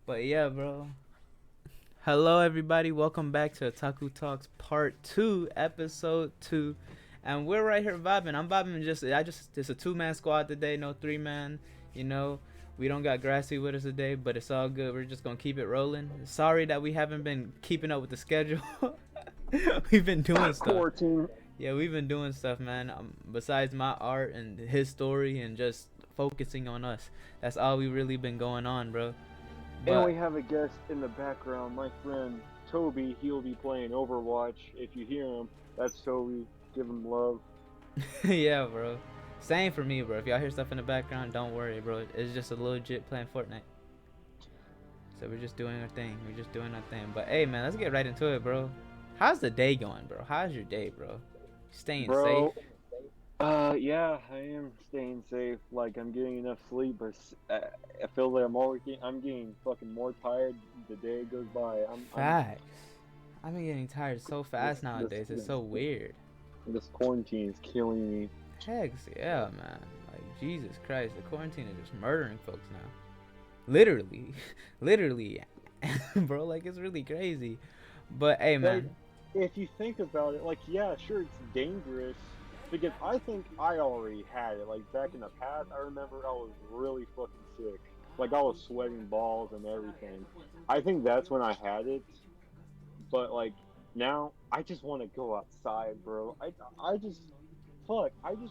But yeah, bro. Hello, everybody. Welcome back to Otaku Talks Part 2, Episode 2. And we're right here vibing. I'm vibing just a two-man squad today, no three-man. You know, we don't got Grassy with us today, but it's all good. We're just going to keep it rolling. Sorry that we haven't been keeping up with the schedule. We've been doing stuff. 14. Yeah, we've been doing stuff, man. Besides my art and his story and just focusing on us. That's all we really been going on, bro. And we have a guest in the background, my friend Toby. He'll be playing Overwatch. If you hear him, that's Toby. Give him love. Yeah, bro. Same for me, bro. If y'all hear stuff in the background, don't worry, bro. It's just a legit playing Fortnite. So we're just doing our thing. But hey, man, let's get right into it, bro. How's the day going, bro? How's your day, bro? Staying safe? Yeah, I am staying safe. Like, I'm getting enough sleep, but I feel like I'm getting fucking more tired the day goes by. Facts. I've been getting tired so fast nowadays. It's so weird. This quarantine is killing me. Heck, yeah, man. Like, Jesus Christ, the quarantine is just murdering folks now. Literally. Literally. Bro, like, it's really crazy. But, hey, man. If you think about it, like, yeah, sure, it's dangerous. Because I think I already had it. Like, back in the past, I remember I was really fucking sick. Like, I was sweating balls and everything. I think that's when I had it. But, like, now, I just want to go outside, bro. I just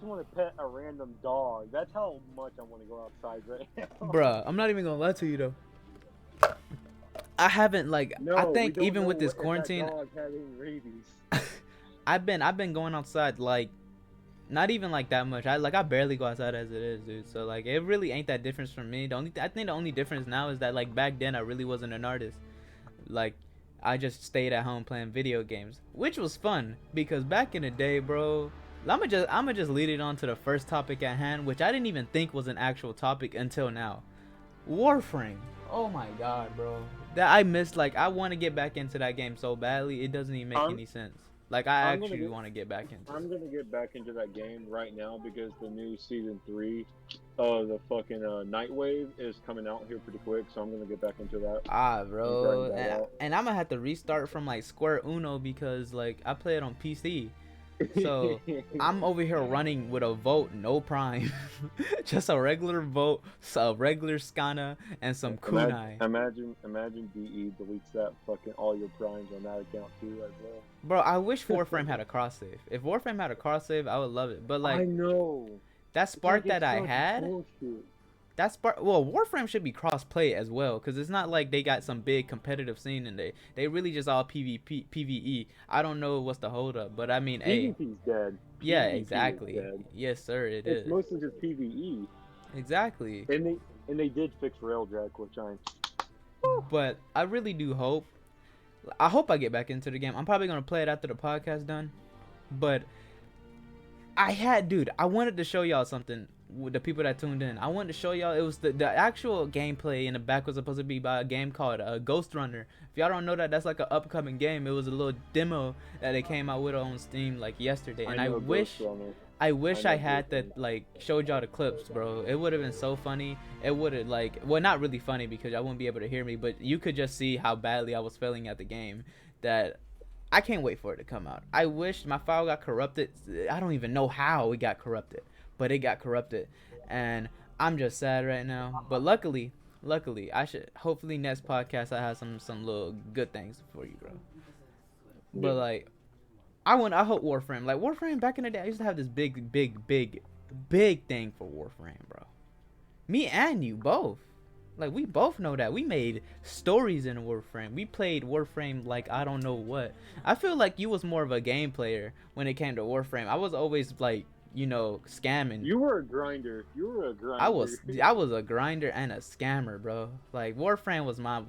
want to pet a random dog. That's how much I want to go outside right now. Bruh, I'm not even going to lie to you, though. I haven't, like, no, I think even with this quarantine, that dog had any rabies. I've been going outside, like, not even like that much. I barely go outside as it is, dude. So like it really ain't that difference for me. I think the only difference now is that like back then I really wasn't an artist. Like I just stayed at home playing video games, which was fun because back in the day, bro. I'ma just lead it on to the first topic at hand, which I didn't even think was an actual topic until now. Warframe. Oh my god, bro. That I missed. Like I want to get back into that game so badly. It doesn't even make any sense. Like I actually want to get back into. I'm gonna get back into that game right now because the new season 3 of the fucking Nightwave is coming out here pretty quick, so I'm gonna get back into that. Bro, and I'm gonna have to restart from like Square Uno because like I play it on PC. So I'm over here running with a Volt, no Prime, just a regular Volt, a regular Skana, and some Kunai. Imagine DE deletes that fucking all your primes on that account too as well. Bro, I wish Warframe had a cross save. If Warframe had a cross save, I would love it. But like, I know that spark that I had. Bullshit. That's well, Warframe should be cross-play as well, because it's not like they got some big competitive scene and they really just all PvE. I don't know what's the hold up, but I mean, PvP's dead. Yeah, exactly. Dead. Yes, sir, it's is. It's mostly just PvE. Exactly. And they did fix Railjack, which But I really do hope. I hope I get back into the game. I'm probably gonna play it after the podcast done, but I wanted to show y'all something. With the people that tuned in, I wanted to show y'all it was the actual gameplay in the back was supposed to be by a game called Ghost Runner. If y'all don't know that, that's like an upcoming game. It was a little demo that they came out with on Steam like yesterday, and I wish I had that like showed y'all the clips, bro. It would have been so funny. It would have like not really funny because y'all wouldn't be able to hear me, but you could just see how badly I was failing at the game. That I can't wait for it to come out. I wish my file got corrupted. I don't even know how it got corrupted. But it got corrupted, and I'm just sad right now. But luckily, I should hopefully next podcast I have some little good things for you, bro. But like, I hope Warframe, like Warframe back in the day, I used to have this big thing for Warframe, bro. Me and you both, like we both know that we made stories in Warframe. We played Warframe like I don't know what. I feel like you was more of a game player when it came to Warframe. I was always like, you know, scamming. You were a grinder. I was a grinder and a scammer, bro. Like Warframe was my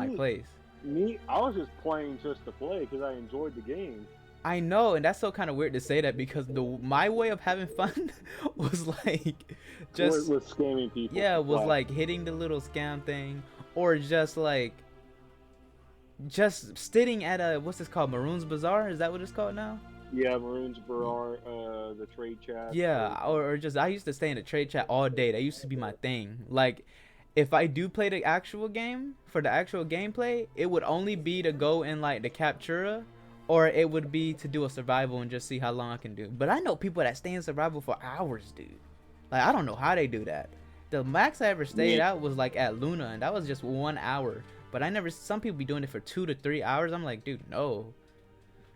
place. I was just playing just to play because I enjoyed the game. I know, and that's so kind of weird to say that because my way of having fun was like just was scamming people. Yeah, it was like hitting the little scam thing, or just sitting at a what's this called, Maroon's Bazaar? Is that what it's called now? Yeah, Maroon's Bazaar, the trade chat. Yeah, or just I used to stay in the trade chat all day. That used to be my thing. Like, if I do play the actual game, for the actual gameplay, it would only be to go in like the Captura, or it would be to do a survival and just see how long I can do. But I know people that stay in survival for hours, dude. Like, I don't know how they do that. The max I ever stayed out was like at Luna, and that was just 1 hour. But I never, some people be doing it for 2 to 3 hours. I'm like, dude, no.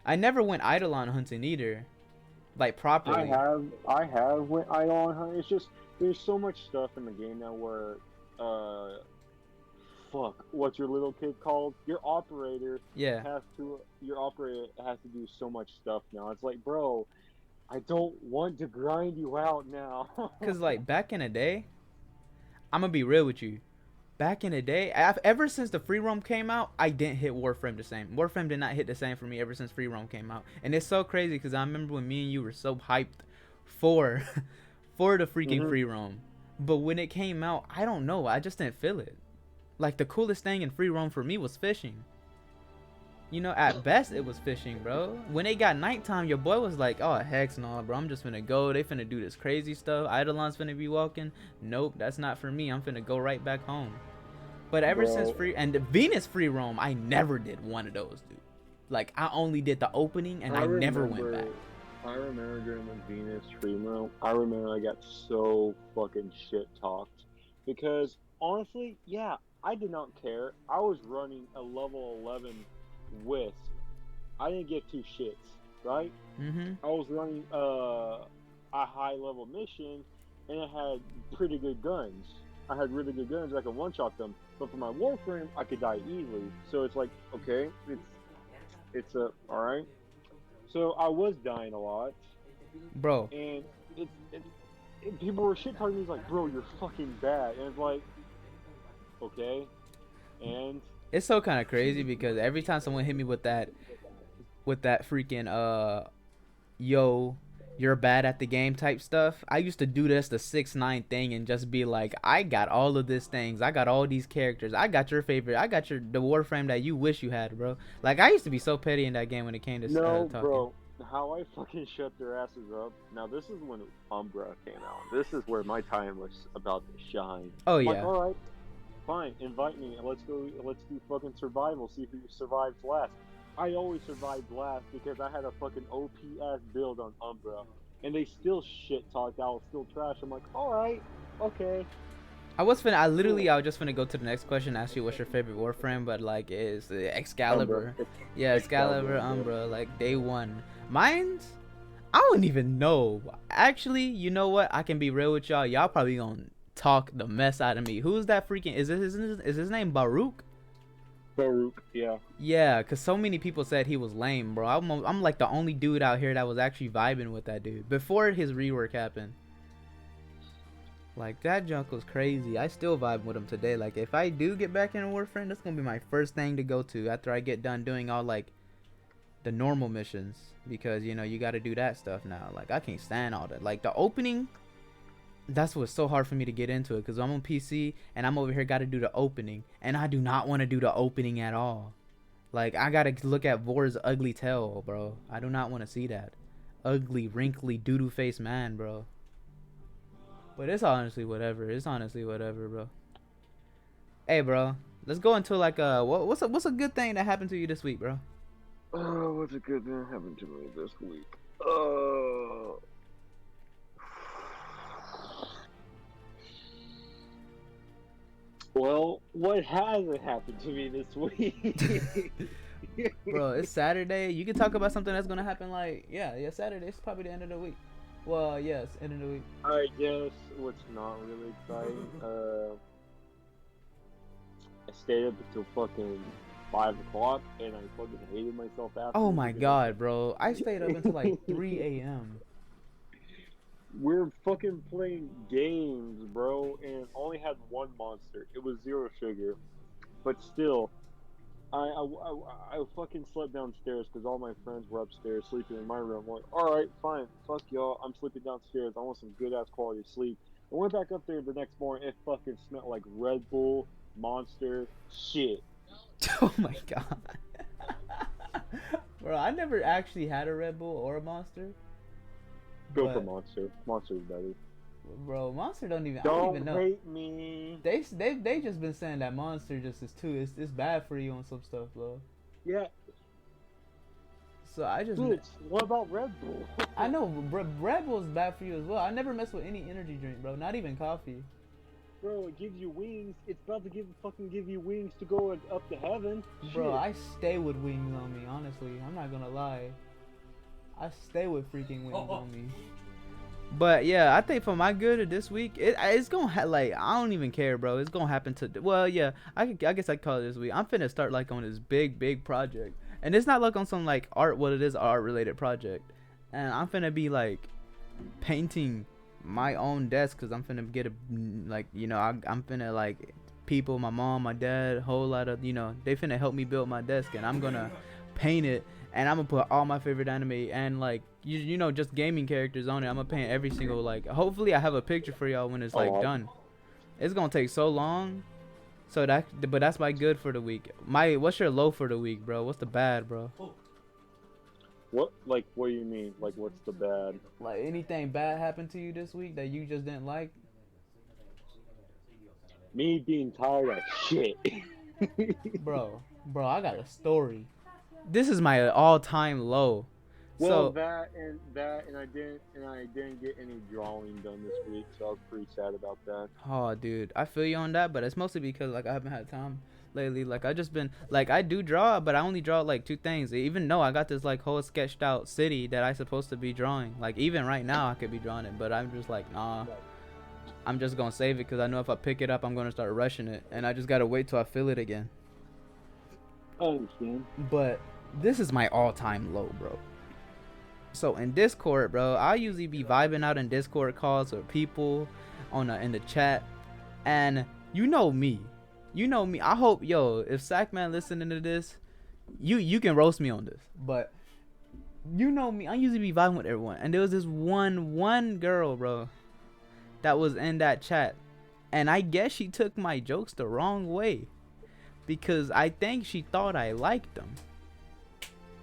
I never went Eidolon hunting either, like properly. I have went Eidolon hunting. It's just there's so much stuff in the game now where, fuck, what's your little kid called? Your operator has to do so much stuff now. It's like, bro, I don't want to grind you out now. Cause like back in the day, I'm gonna be real with you. Back in the day, ever since the free roam came out, I didn't hit Warframe the same. Warframe did not hit the same for me ever since free roam came out, and it's so crazy because I remember when me and you were so hyped for the freaking free roam, but when it came out, I don't know, I just didn't feel it. Like the coolest thing in free roam for me was fishing. You know, at best it was fishing, bro. When it got nighttime, your boy was like, oh heck no, bro, I'm just finna go. They finna do this crazy stuff. Eidolon's finna be walking. Nope, that's not for me. I'm finna go right back home. But ever since the Venus free roam, I never did one of those, dude. Like, I only did the opening and I never went back. I remember during the Venus free roam, I remember I got so fucking shit talked. Because, honestly, yeah, I did not care. I was running a level 11 Wisp. I didn't get 2 shits, right? I was running a high level mission, and it had pretty good guns. I had really good guns. I could one-shot them. But for my Warframe, I could die easily. So it's like, okay, it's alright. So I was dying a lot, bro. And people were shit talking me like, bro, you're fucking bad. And it's like, okay, and it's so kind of crazy because every time someone hit me with that freaking yo, you're bad at the game type stuff, I used to do this the 6ix9ine thing and just be like, I got all of these things, I got all these characters, I got your favorite, I got the Warframe that you wish you had, bro. Like, I used to be so petty in that game when it came to talking. Bro, how I fucking shut their asses up. Now this is when Umbra came out. This is where my time was about to shine. Oh yeah. Like, all right, fine, invite me and let's do fucking survival. See who survives last. I always survived last because I had a fucking OP ass build on Umbra, and they still shit talked. I was still trash. I'm like, all right, okay. I was just finna go to the next question, ask you what's your favorite Warframe, but like it's Excalibur. Yeah, Excalibur, Umbra, like day one. Mine's, I don't even know. Actually, you know what? I can be real with y'all. Y'all probably gonna talk the mess out of me. Who's that freaking? Is his name Baruch? Baruch, yeah. Yeah, cause so many people said he was lame, bro. I'm like the only dude out here that was actually vibing with that dude before his rework happened. Like, that junk was crazy. I still vibe with him today. Like, if I do get back into Warframe, that's gonna be my first thing to go to after I get done doing all like the normal missions, because you know you got to do that stuff now. Like, I can't stand all that. Like the opening. That's what's so hard for me to get into it because I'm on PC and I'm over here got to do the opening, and I do not want to do the opening at all. Like, I got to look at Vor's ugly tail, bro. I do not want to see that ugly, wrinkly, doo-doo face man, bro. But it's honestly whatever. It's honestly whatever, bro. Hey, bro, let's go into like what's a good thing that happened to you this week, bro? Oh, what's a good thing that happened to me this week? Well, what hasn't happened to me this week? Bro, it's Saturday. You can talk about something that's gonna happen. Like, yeah, Saturday. It's probably the end of the week. Well, yes, end of the week. I guess what's not really exciting. I stayed up until fucking 5 o'clock, and I fucking hated myself after. Oh my god, bro! I stayed up until like 3 a.m. We're fucking playing games, bro, and only had one monster. It was Zero Sugar, but still, I fucking slept downstairs because all my friends were upstairs sleeping in my room. I'm like, all right, fine, fuck y'all, I'm sleeping downstairs. I want some good ass quality sleep. I went back up there the next morning. It fucking smelled like Red Bull, Monster, shit. Oh my god, bro! I never actually had a Red Bull or a Monster. Go for Monster. Monster's better. Bro, Monster don't even. I Don't don't even know. hate me. They just been saying that Monster just is too. It's bad for you on some stuff, bro. Yeah, So I just. dude. What about Red Bull? I know Red Bull's bad for you as well. I never mess with any energy drink, bro. Not even coffee. Bro, it gives you wings. It's about to fucking give you wings to go up to heaven. Bro, Shit. I stay with wings on me. Honestly, I'm not gonna lie. I stay with freaking wings on me. But yeah, I think for my good this week, it's gonna like I don't even care, bro. It's gonna happen to well, yeah. I guess I call it this week. I'm finna start like on this big project, and it's not like on some like art. What it is, art related project, and I'm finna be like painting my own desk because I'm finna get a like I'm finna like people, my mom, my dad, a whole lot of they finna help me build my desk, and I'm gonna paint it. And I'm gonna put all my favorite anime and like just gaming characters on it. I'm gonna paint every single like. Hopefully, I have a picture for y'all when it's like done. It's gonna take so long, but that's my good for the week. What's your low for the week, bro? What's the bad, bro? What do you mean? Like, what's the bad? Like anything bad happened to you this week that you just didn't like? Me being tired of shit. bro, I got a story. This is my all-time low. Well, So that and I didn't get any drawing done this week, so I was pretty sad about that. oh, dude, I feel you on that, but it's mostly because like I haven't had time lately. Like I just been like I do draw, but I only draw like 2 things. Even though I got this like whole sketched out city that I supposed to be drawing. Like even right now I could be drawing it, but I'm just like nah. I'm just gonna save it because I know if I pick it up, I'm gonna start rushing it, and I just gotta wait till I feel it again. I understand. But this is my all-time low, bro. So in Discord, bro, I usually be vibing out in Discord calls with people in the chat, and you know me. I hope if Sackman listening to this, you can roast me on this, but you know me. I usually be vibing with everyone, and there was this one girl, bro, that was in that chat, and I guess she took my jokes the wrong way because I think she thought I liked them.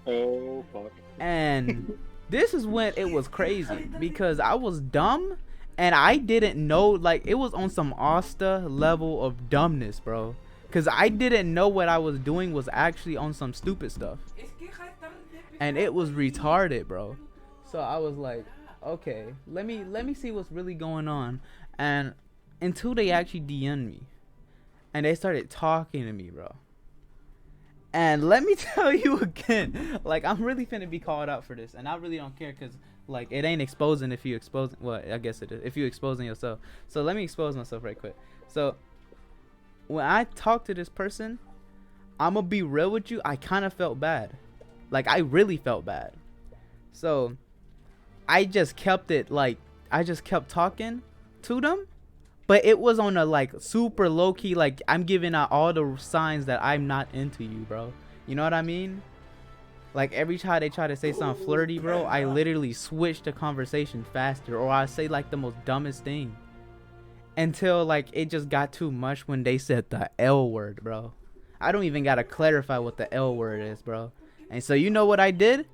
Oh fuck. And this is when it was crazy because I was dumb and I didn't know, like it was on some Asta level of dumbness, bro. Cause I didn't know what I was doing was actually on some stupid stuff. And it was retarded, bro. So I was like, okay, let me see what's really going on. And until they actually DM'd me and they started talking to me, bro. And let me tell you again, like I'm really finna be called out for this, and I really don't care, cause like it ain't exposing if you exposing. Well, I guess it is if you exposing yourself. So let me expose myself right quick. So when I talked to this person, I'ma be real with you. I kind of felt bad, like I really felt bad. So I just kept talking to them. But it was on a like super low key, like I'm giving out all the signs that I'm not into you, bro. You know what I mean? Like every time they try to say something flirty, bro, I literally switch the conversation faster, or I say like the most dumbest thing. Until like it just got too much when they said the L word, bro. I don't even gotta clarify what the L word is, bro. And so you know what I did?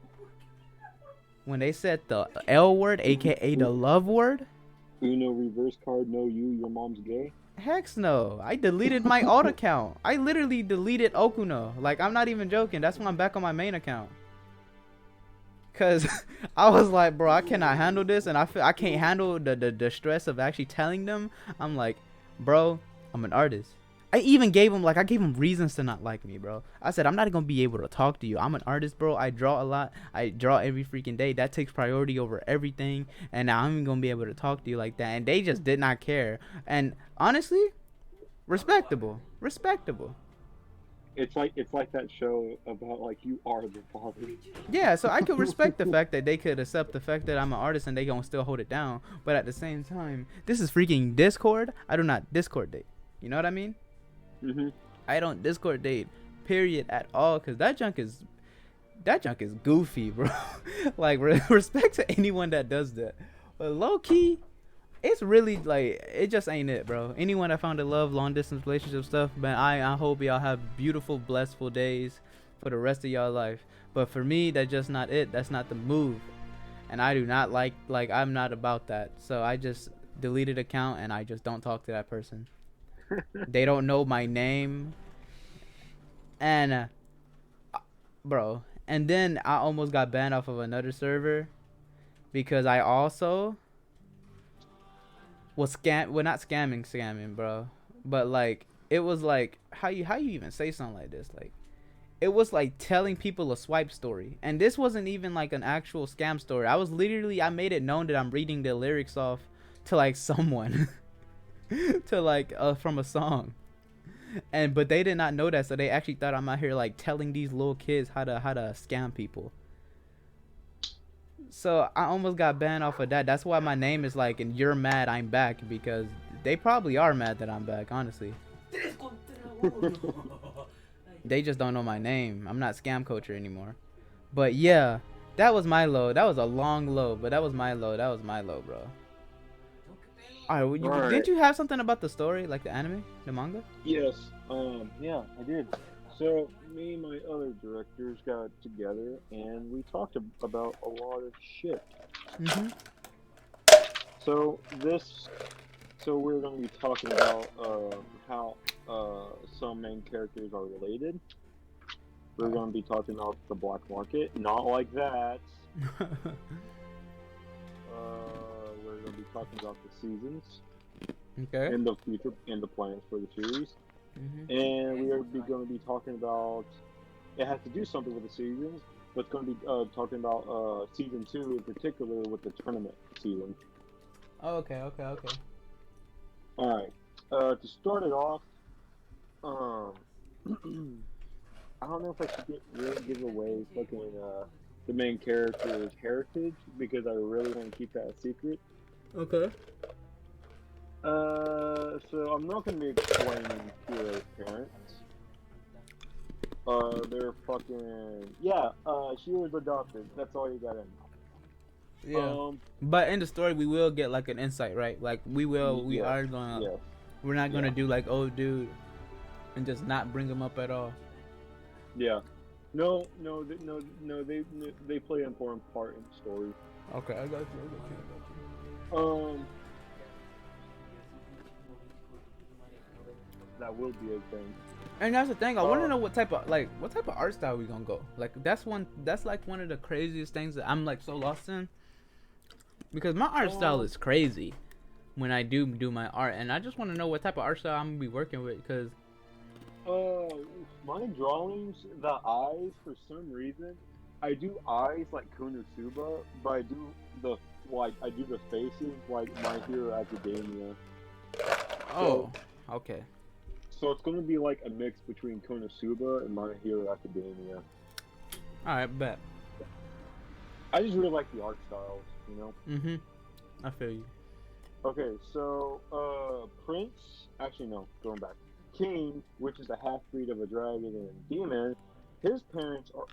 When they said the L word, aka the love word. Uno reverse card, no your mom's gay? Heck no. I deleted my alt account. I literally deleted Okuno. Like, I'm not even joking. That's why I'm back on my main account. Because I was like, bro, I cannot handle this. And I can't handle the stress of actually telling them. I'm like, bro, I'm an artist. I even gave him reasons to not like me, bro. I said, I'm not going to be able to talk to you. I'm an artist, bro. I draw a lot. I draw every freaking day. That takes priority over everything. And now I'm even going to be able to talk to you like that. And they just did not care. And honestly, respectable. It's like that show about like you are the father. Yeah, so I could respect the fact that they could accept the fact that I'm an artist and they going to still hold it down. But at the same time, this is freaking Discord. I do not Discord date. You know what I mean? Mm-hmm. I don't Discord date, period, at all, because that junk is goofy, bro. Like, respect to anyone that does that. But low key, it's really like it just ain't it, bro. Anyone that found a love, long distance relationship stuff, man, I hope y'all have beautiful, blissful days for the rest of y'all life. But for me, that's just not it. That's not the move, and I do not like I'm not about that. So I just deleted account, and I just don't talk to that person. They don't know my name, and bro. And then I almost got banned off of another server because I also was well, not scamming, bro, but like it was like how you even say something like this, like it was like telling people a swipe story, and this wasn't even like an actual scam story. I made it known that I'm reading the lyrics off to like someone to like from a song, and but they did not know that, so they actually thought I'm out here like telling these little kids how to scam people. So I almost got banned off of that. That's why my name is like, and you're mad I'm back, because they probably are mad that I'm back, honestly. They just don't know my name. I'm not scam culture anymore. But yeah, that was my low. That was a long low, but that was my low. That was my low, bro. Alright, Alright. didn't you have something about the story, like the anime, the manga? Yes. Yeah, I did. So me and my other directors got together and we talked about a lot of shit. Mhm. So we're going to be talking about how some main characters are related. We're going to be talking about the black market, not like that. We're going to be talking about the seasons Okay. and the future and the plans for the series. Mhm. And we are going to be talking about, it has to do something with the seasons, but it's going to be talking about season 2 in particular with the tournament season. Oh, okay. All right. To start it off, um, I don't know if I should really give away fucking the main character's heritage because I really want to keep that a secret. Okay. So I'm not going to be explaining Hero's parents. They're fucking she was adopted. That's all you gotta know. Yeah. But in the story, we will get like an insight, right? Like we Yes, are gonna, yes, we're not gonna yeah, do like, oh, dude, and just not bring him up at all. yeah. No, no, no. They play an important part in the story. Okay, I got you. Um, that will be a thing. And that's the thing. I want to know what type of art style we gonna go. Like that's like one of the craziest things that I'm like so lost in, because my art style is crazy when I do my art, and I just want to know what type of art style I'm gonna be working with, because My drawings, the eyes, for some reason, I do eyes like Konosuba, but I do the faces like My Hero Academia. oh, okay. So it's gonna be like a mix between Konosuba and My Hero Academia. All right, bet. I just really like the art styles, you know. Mhm. I feel you. Okay, so actually no, going back. King, which is a half breed of a dragon and a demon, his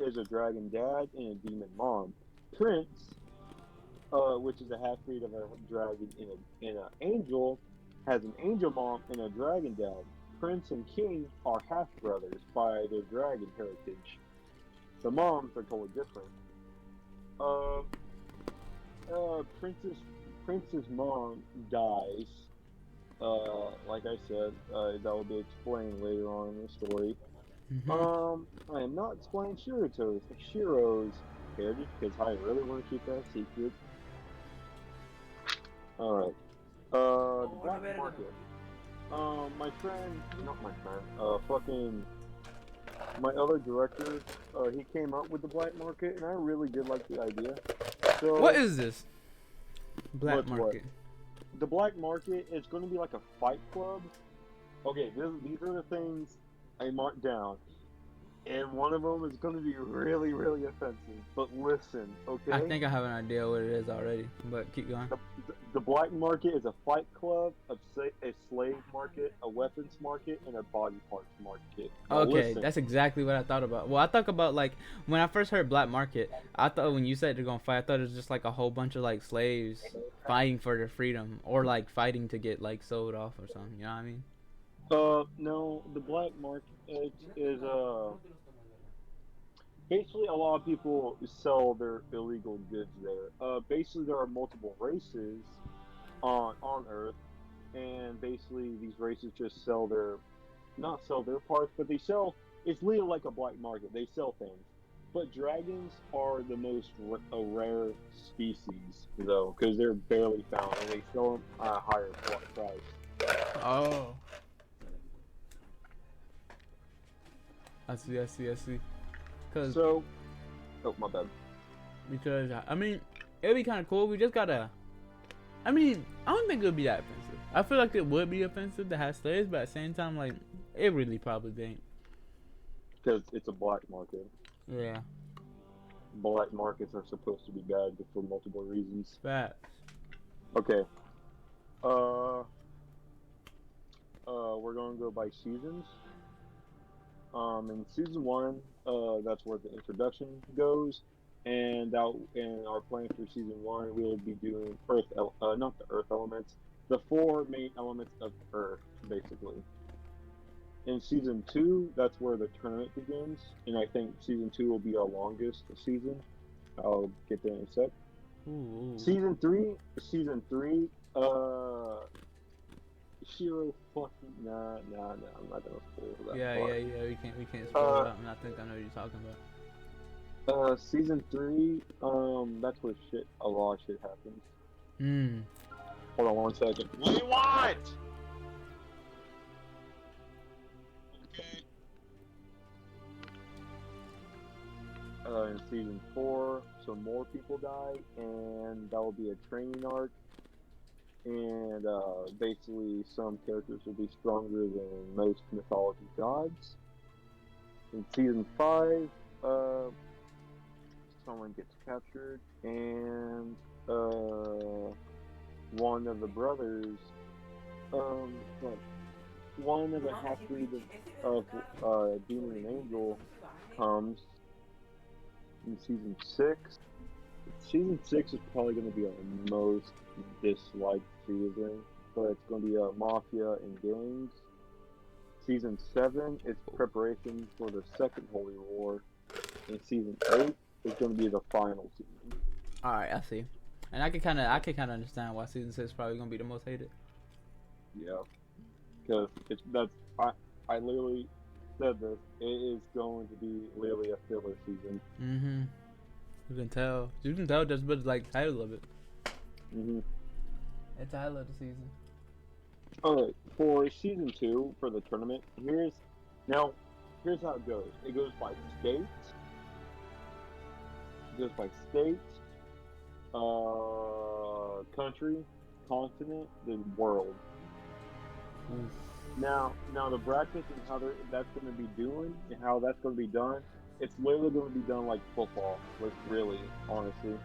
is a dragon dad and a demon mom. Prince, which is a half breed of a dragon and an angel, has an angel mom and a dragon dad. Prince and King are half brothers by their dragon heritage. The moms are totally different. Uh, Prince's mom dies. Like I said, that will be explained later on in the story. Mhm. I am not explaining Shiro's heritage because I really want to keep that secret. Alright. The black market. My friend, not my friend, fucking, my other director, he came up with the black market, and I really did like the idea. So, What is this? Black what's what? market. The black market is going to be like a fight club. Okay, these are the things I marked down. And one of them is going to be really, really offensive. But listen, okay? I think I have an idea what it is already, but keep going. The black market is a fight club, a slave market, a weapons market, and a body parts market. Now Okay, listen, that's exactly what I thought about. Well, I thought about like when I first heard black market, I thought when you said they're gonna fight, I thought it was just like a whole bunch of like slaves fighting for their freedom, or like fighting to get like sold off or something. You know what I mean? no, the black market is basically a lot of people sell their illegal goods there. Basically, there are multiple races on Earth, and basically these races just sell their not sell their parts, but they sell. It's literally like a black market. They sell things, but dragons are the most a rare species though, because they're barely found, and they sell them at a higher price. Oh. I see. Cause, So, oh my bad. because I mean, it'd be kind of cool. We just gotta. I mean, I don't think it would be that offensive. I feel like it would be offensive to have slaves, but at the same time, like, it really probably ain't. Because it's a black market. Yeah. Black markets are supposed to be bad for multiple reasons. Facts. Okay. We're gonna go by seasons. In season one, that's where the introduction goes, and in our plan for season one, we'll be doing not the Earth elements, the four main elements of Earth, basically. In season two, that's where the tournament begins, and I think season two will be our longest season. I'll get there in a sec. Ooh. Season three, Shiro fucking nah, I'm not gonna spoil that. Yeah. We can't spoil it. I think I know what you're talking about. Season three, that's where a lot of shit happens. Hold on 1 second. What do you want? Okay. In season four, some more people die, and that will be a training arc. And basically, some characters will be stronger than most mythology gods. In season five, someone gets captured, and one of the brothers, one of the half-breeds of Demon and Angel comes in season six. Season six is probably going to be our most disliked season, but it's going to be Mafia and Gangs. Season 7 is preparation for the Second Holy War, and season 8 is going to be the final season. All right, I see, and I can kind of understand why season 6 is probably gonna be the most hated. Yeah, because I literally said this. It is going to be literally a filler season. Mm-hmm. You can tell just by the title of it. Mm-hmm. The title of the season. Alright, for season 2, for the tournament, here's how it goes. It goes by states. Country, continent, then world. Oof. Now the brackets and how that's going to be doing and how that's going to be done. It's literally going to be done like football, really, honestly.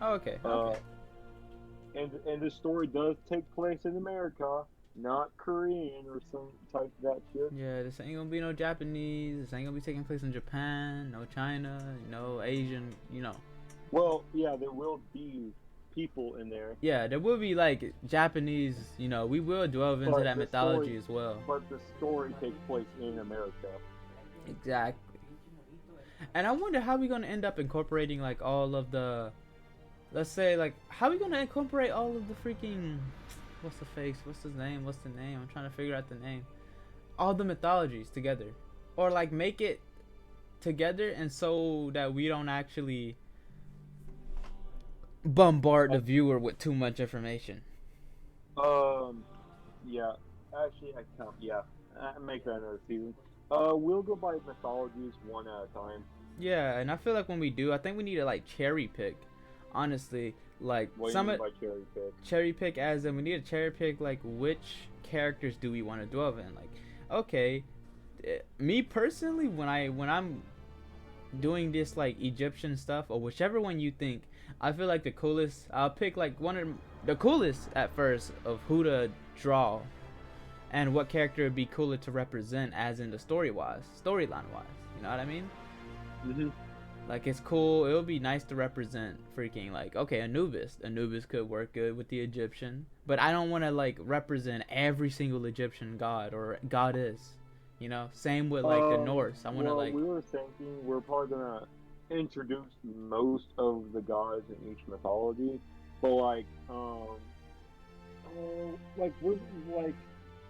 Oh, okay. And the story does take place in America, not Korean or some type of that shit. Yeah, this ain't gonna be no Japanese. This ain't gonna be taking place in Japan, no China, no Asian. Well, yeah, there will be people in there. Yeah, there will be like Japanese. We will delve into that mythology as well. But the story takes place in America. Exactly. And I wonder how we're gonna end up incorporating like all of the, let's say like how we gonna incorporate all of the freaking, what's the name? I'm trying to figure out the name. All the mythologies together, or like make it together, and so that we don't actually bombard the viewer with too much information. Yeah. Actually, I count. Yeah, make that another season. We'll go by mythologies one at a time. Yeah, and I feel like when we do, I think we need to like cherry pick. Honestly, like what do you mean by cherry pick? Cherry pick as in we need to cherry pick like which characters do we want to delve in. Like, okay, me personally, when I'm doing this like Egyptian stuff or whichever one you think, I feel like the coolest. I'll pick like one of the coolest at first of who to draw, and what character would be cooler to represent, as in the storyline wise. You know what I mean? Mm-hmm. Like it's cool. It would be nice to represent freaking like Anubis. Anubis could work good with the Egyptian, but I don't want to like represent every single Egyptian god or goddess. Same with like the Norse. I want to we were thinking we're probably gonna introduce most of the gods in each mythology, but like like we're like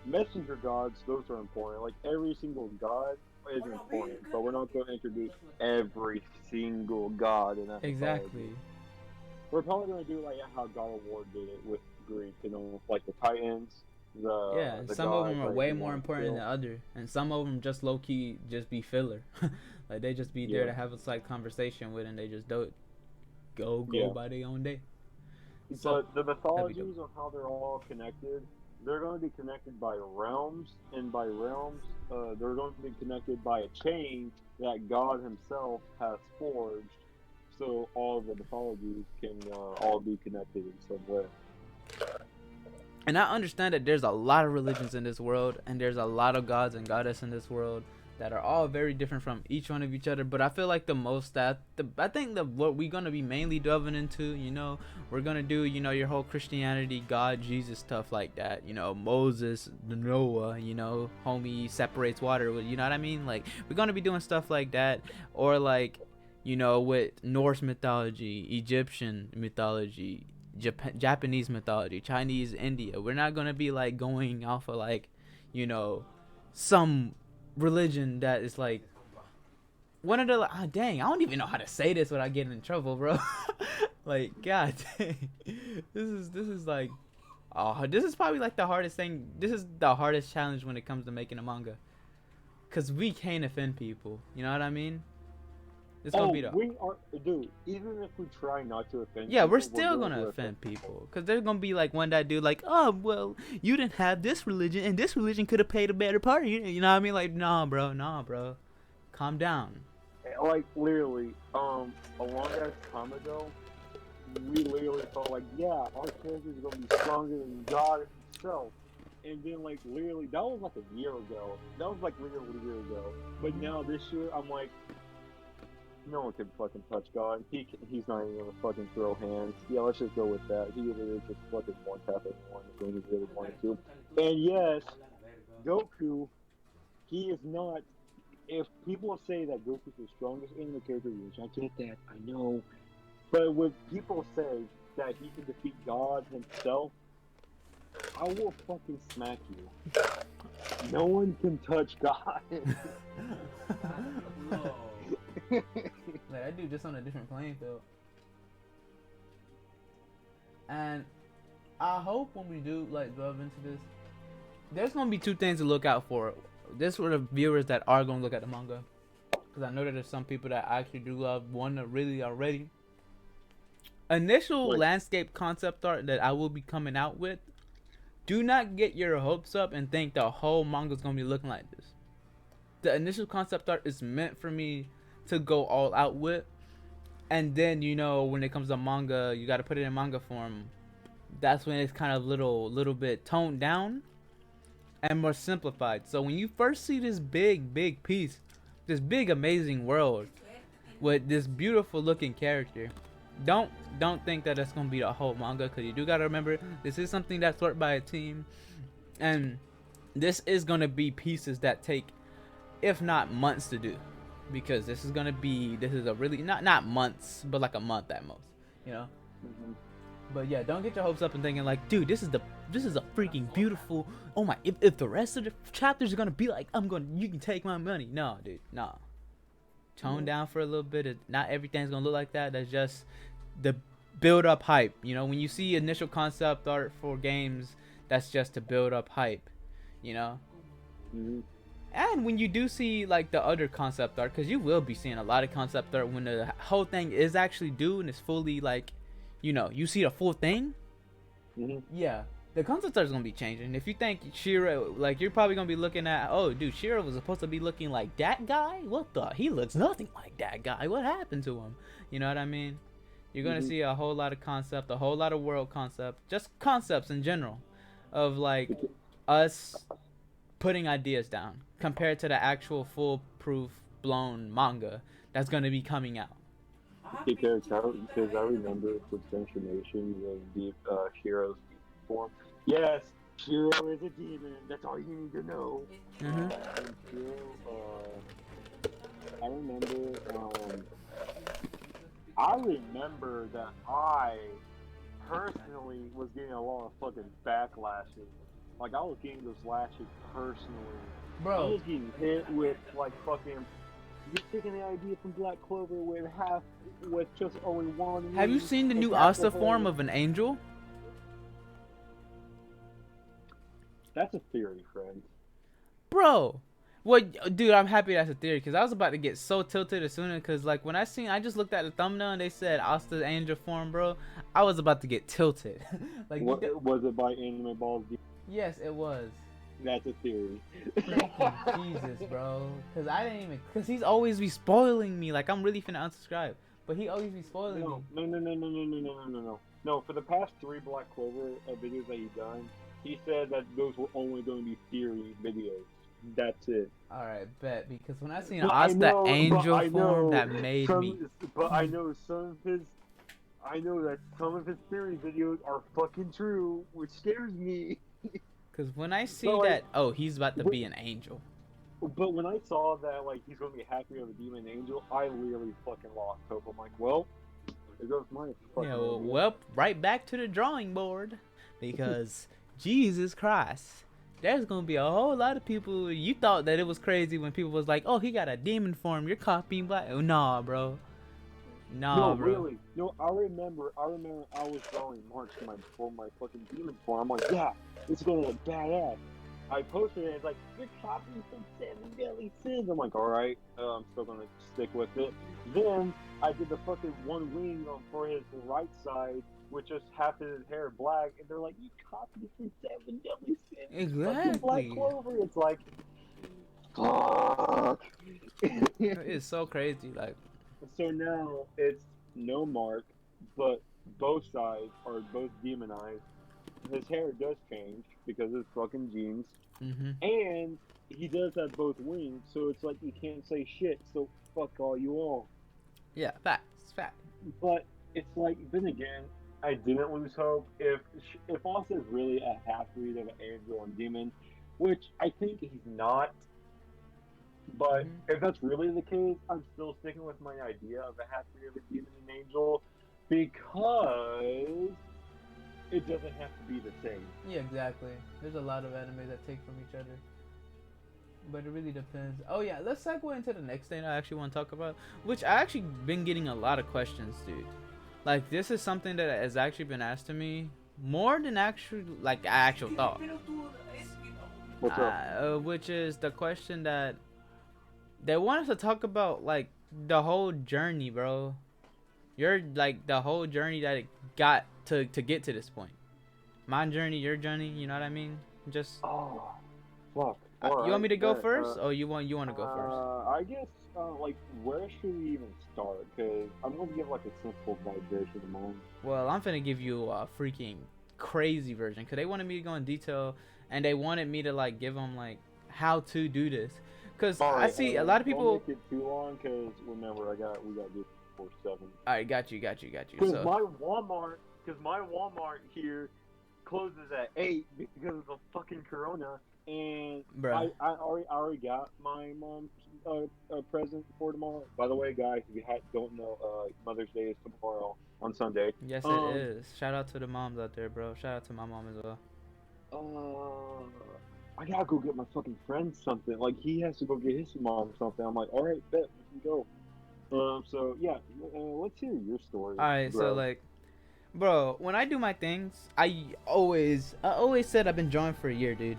messenger gods. Those are important. Like every single god is important, but we're not going to introduce every single god in that mythology. Exactly. We're probably going to do like how God of War did it with Greek. You know, like the Titans. Yeah, and The some of gods, them are like, way you more wanna important kill. than other, and some of them just low key just be filler. Like they just be there Yeah. to have a slight conversation with, and they just don't go Yeah. by their own day. So But the that'd be dope. mythologies on how they're all connected, they're going to be connected by realms, and by realms, they're going to be connected by a chain that God Himself has forged. So all of the mythologies can all be connected in some way. And I understand that there's a lot of religions in this world, and there's a lot of gods and goddesses in this world that are all very different from each one of each other. But I feel like I think that what we're gonna be mainly delving into, we're gonna do, your whole Christianity, God, Jesus stuff like that. Moses, Noah, homie separates water. You know what I mean? Like we're gonna be doing stuff like that, or like, with Norse mythology, Egyptian mythology, Japanese mythology, Chinese, India. We're not gonna be like going off of like, some religion that is like one of the dang, I don't even know how to say this without getting in trouble, bro. Like, god dang, this is like, this is probably like the hardest thing. This is the hardest challenge when it comes to making a manga, cause we can't offend people. You know what I mean? It's gonna be the we are, dude. Even if we try not to offend, Yeah, we're people, still going gonna to offend people, cause there's gonna be like one that dude like, oh well, you didn't have this religion, and this religion could have played a better part. You know what I mean? Like, nah, bro, calm down. Like literally, a long ass time ago, we literally thought like, yeah, our characters are gonna be stronger than God Himself. And then like literally, that was like a year ago. That was like literally a year ago. But now this year, I'm like, no one can fucking touch God. He's not even gonna fucking throw hands. Yeah, let's just go with that. He literally just fucking one tap everyone when he really wanted to. And yes, Goku, he is not. If people say that Goku's the strongest anime character, which I get that, I know. But when people say that he can defeat God himself, I will fucking smack you. No one can touch God. Like, I do just on a different playing field. And I hope when we do like delve into this, there's gonna be two things to look out for. This for the viewers that are gonna look at the manga, because I know that there's some people that actually do love one really already. Initial landscape concept art that I will be coming out with. Do not get your hopes up and think the whole manga is gonna be looking like this. The initial concept art is meant for me to go all out with, and then when it comes to manga, you got to put it in manga form. That's when it's kind of little bit toned down and more simplified. So when you first see this big piece, this big amazing world with this beautiful looking character, don't think that that's gonna be the whole manga, because you do gotta remember this is something that's worked by a team, and this is gonna be pieces that take, if not months, to do. Because this is a really not months, but like a month at most, Mm-hmm. But yeah, don't get your hopes up and thinking like, dude, this is a freaking beautiful. Oh my, if the rest of the chapters are gonna be like, you can take my money. No, dude, no. Tone down for a little bit. Not everything's gonna look like that. That's just the build up hype. When you see initial concept art for games, that's just to build up hype. Mm-hmm. And when you do see like the other concept art, because you will be seeing a lot of concept art when the whole thing is actually due and it's fully like, you see the full thing. Mm-hmm. Yeah, the concept art is gonna be changing. If you think Shiro, like, you're probably gonna be looking at, oh dude, Shiro was supposed to be looking like that guy. He looks nothing like that guy. What happened to him? You know what I mean? You're gonna see a whole lot of concept, a whole lot of world concept, just concepts in general, of like us putting ideas down compared to the actual foolproof blown manga that's gonna be coming out. Because I remember the transformations of the Shiro's form. Yes, Shiro is a demon. That's all you need to know. Mm-hmm. And Shiro, I remember that I personally was getting a lot of fucking backlashes. Like, I was getting those lashes personally. I Bro, was getting hit with, like, fucking, you're taking the idea from Black Clover with just only one have you wing seen the and new half the Asta form head. of an angel? That's a theory, friend. Bro, what, dude? I'm happy that's a theory because I was about to get so tilted as soon as, because like when I just looked at the thumbnail and they said Asta's angel form, bro. I was about to get tilted. Like, What was it by Anime Balls? yes, it was. That's a theory. Thank you, Jesus, bro. Because I didn't even, because he's always be spoiling me. Like, I'm really finna unsubscribe, but he always be spoiling me. No. No, for the past 3 Black Clover videos that he's done, he said that those were only going to be theory videos. That's it. Alright, bet. Because when I seen But I Asta know- angel but I form, know that made some- me. But I know I know that some of his theory videos are fucking true, which scares me. Because when I see But, like, that, oh, he's about to be an angel. But when I saw that, like, he's going to be happy with a demon angel, I literally fucking lost hope. I'm like, well, there goes my fucking Yeah, idea. well, right back to the drawing board. Because, Jesus Christ. There's gonna be a whole lot of people. You thought that it was crazy when people was like, "Oh, he got a demon form. You're copying Black." Oh, nah, bro. Nah, No, bro. really. No, I remember I was drawing March for my fucking demon form. I'm like, yeah, it's gonna look badass. I posted it, and it's like, you're copying from Seven Deadly Sins. I'm like, alright, I'm still gonna stick with it. Then, I did the fucking one wing for his right side, with just half of his hair black, and they're like, you copied from Seven Deadly Sins. Exactly. Black Clover. It's like, fuck. It's so crazy. Like, So now it's no mark, but both sides are both demonized. His hair does change because of his fucking genes, and he does have both wings, so it's like you can't say shit, so fuck all you all. yeah, facts, fact. But it's like, then again, I didn't lose hope. If Asta is really a half-breed of an angel and demon, which I think he's not, but if that's really the case, I'm still sticking with my idea of a half-breed of a demon and angel, because it doesn't have to be the same. Yeah, exactly. There's a lot of anime that take from each other. But it really depends. Oh yeah, let's segue into the next thing I actually want to talk about, which I actually been getting a lot of questions, dude. Like, this is something that has actually been asked to me more than actual thought. What's up? Which is the question that they want us to talk about, like, the whole journey, bro. You're like the whole journey that it got to get to this point. My journey, your journey. You know what I mean? Just. Oh, fuck. You want me to go first, or you want to go first? I guess, like, where should we even start? Because I'm going to give, like, a simple version of mine. Well, I'm finna give you a freaking crazy version, because they wanted me to go in detail, and they wanted me to, like, give them, like, how to do this. Because I see a lot of people. Don't make it too long, because remember, we got to do 4-7. Alright, got you. Because So, my Walmart here closes at 8 because of the fucking corona. And bruh. I already got my mom's present for tomorrow. By the way, guys, if you don't know, Mother's Day is tomorrow on Sunday. Yes, it is. Shout out to the moms out there, bro. Shout out to my mom as well. I gotta go get my fucking friend something. Like, he has to go get his mom something. I'm like, alright, bet, we can go. So yeah, let's hear your story. Alright, bro. so like, bro, when I do my things, I always said I've been drawing for a year, dude.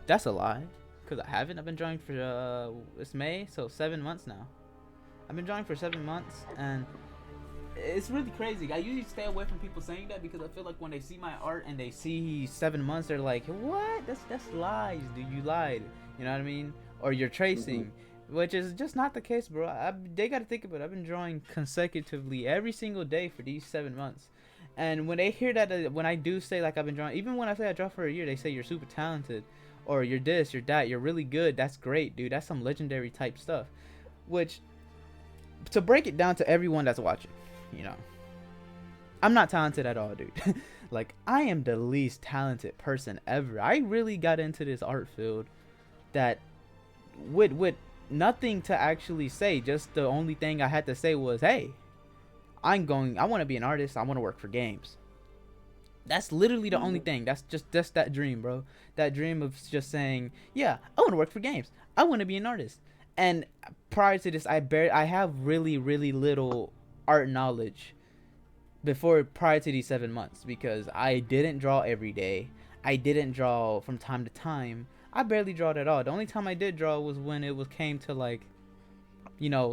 That's a lie, cause I haven't. I've been drawing for it's May, so 7 months now. I've been drawing for 7 months, and it's really crazy. I usually stay away from people saying that because I feel like when they see my art and they see 7 months, they're like, "What? That's lies, dude. You lied." You know what I mean? Or you're tracing. Which is just not the case, bro. They gotta think about it. I've been drawing consecutively every single day for these 7 months. And when they hear that, when I do say, like, I've been drawing, even when I say I draw for a year, they say you're super talented. Or you're this, you're that, you're really good. That's great, dude. That's some legendary type stuff. Which, to break it down to everyone that's watching, you know, I'm not talented at all, dude. Like, I am the least talented person ever. I really got into this art field that with nothing to actually say. Just the only thing I had to say was, hey, I want to be an artist. I want to work for games. That's literally the only thing. That's just that dream, bro. That dream of just saying, yeah, I want to work for games. I want to be an artist. And prior to this, I have really, really little art knowledge prior to these 7 months, because I didn't draw every day. I didn't draw from time to time. I barely draw at all. The only time I did draw was when came to like,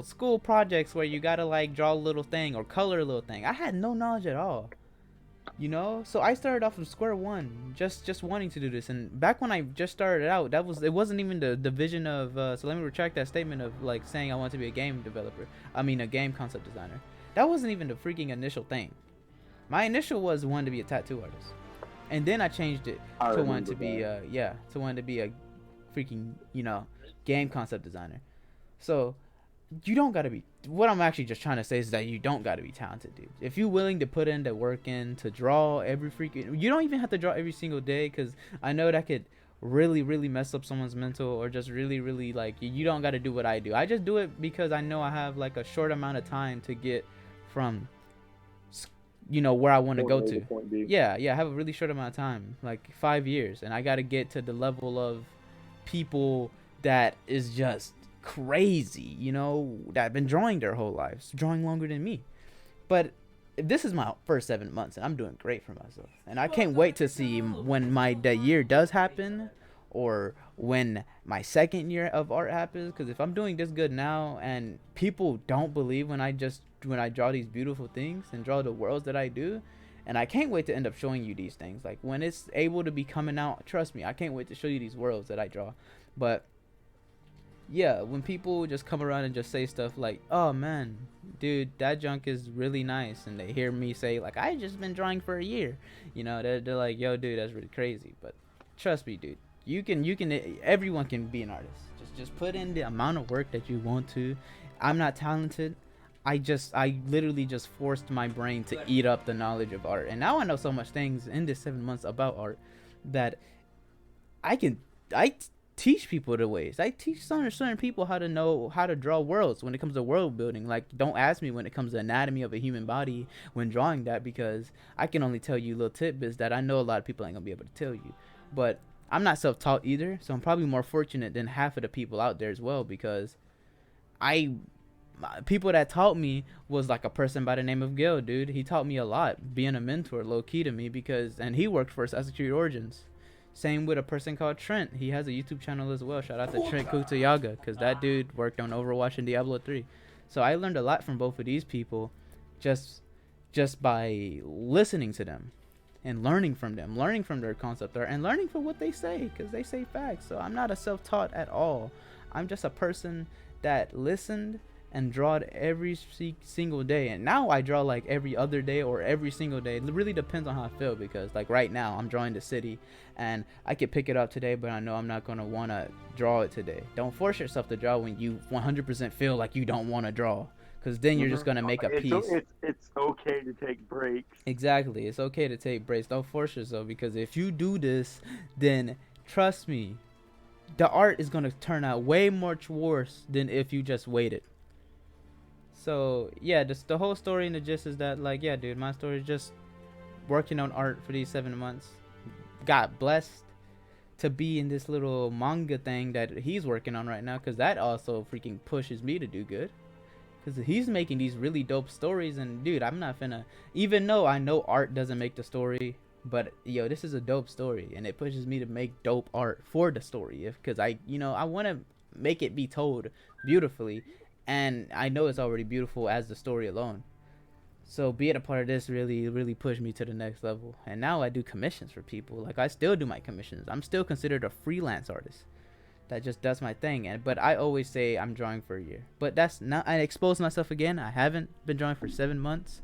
school projects where you gotta like draw a little thing or color a little thing. I had no knowledge at all. So I started off from square one, just wanting to do this. And back when I just started out, it wasn't even the vision of so let me retract that statement of like saying I want to be a game developer. I mean a game concept designer. That wasn't even the freaking initial thing. My initial was wanting to be a tattoo artist, and then I changed it to wanting to be a freaking game concept designer. So you don't gotta be. What I'm actually just trying to say is that you don't gotta be talented, dude. If you're willing to put in the work in to draw every freaking, you don't even have to draw every single day, because I know that could really, really mess up someone's mental, or just really, really like you don't gotta do what I do. I just do it because I know I have like a short amount of time to get from where I want to go to. Yeah, I have a really short amount of time, like 5 years, and I gotta get to the level of people that is just crazy, that have been drawing their whole lives, drawing longer than me. But this is my first 7 months, and I'm doing great for myself, and I can't wait to see when that year does happen, or when my second year of art happens. Because if I'm doing this good now and people don't believe when I draw these beautiful things and draw the worlds that I do, and I can't wait to end up showing you these things, like when it's able to be coming out, trust me, I can't wait to show you these worlds that I draw. But yeah, when people just come around and just say stuff like, oh man, dude, that junk is really nice, and they hear me say like, I just been drawing for a year, they're like, yo dude, that's really crazy. But trust me, dude, you can everyone can be an artist. Just put in the amount of work that you want to. I'm not talented. I literally just forced my brain to eat up the knowledge of art, and now I know so much things in this 7 months about art that I teach people the ways. I teach certain people how to draw worlds when it comes to world building. Like, don't ask me when it comes to anatomy of a human body when drawing that, because I can only tell you little tidbits that I know a lot of people ain't gonna be able to tell you. But I'm not self-taught either, so I'm probably more fortunate than half of the people out there as well, because people that taught me was like a person by the name of Gil, dude. He taught me a lot, being a mentor low key to me, and he worked for Assassin's Creed Origins. Same with a person called Trent. He has a YouTube channel as well. Shout out to Trent Kutayaga, because that dude worked on Overwatch and Diablo 3. So I learned a lot from both of these people just by listening to them and learning from them, learning from their concept art, and learning from what they say, because they say facts. So I'm not a self-taught at all. I'm just a person that listened and drawed every single day, and now I draw like every other day or every single day. It really depends on how I feel, because like right now I'm drawing the city, and I could pick it up today, but I know I'm not gonna want to draw it today. Don't force yourself to draw when you 100% feel like you don't want to draw, because then you're just gonna make a piece. It's okay to take breaks. Exactly, it's okay to take breaks. Don't force yourself, because if you do this, then trust me, the art is gonna turn out way much worse than if you just waited. So yeah, just the whole story and the gist is that, like, yeah, dude, my story is just working on art for these 7 months. Got blessed to be in this little manga thing that he's working on right now, because that also freaking pushes me to do good, because he's making these really dope stories. And dude, I'm not finna, even though I know art doesn't make the story, but yo, this is a dope story, and it pushes me to make dope art for the story, because I want to make it be told beautifully. And I know it's already beautiful as the story alone. So being a part of this really, really pushed me to the next level. And now I do commissions for people. Like, I still do my commissions. I'm still considered a freelance artist that just does my thing. But I always say I'm drawing for a year. But that's not, I exposed myself again. I haven't been drawing for 7 months.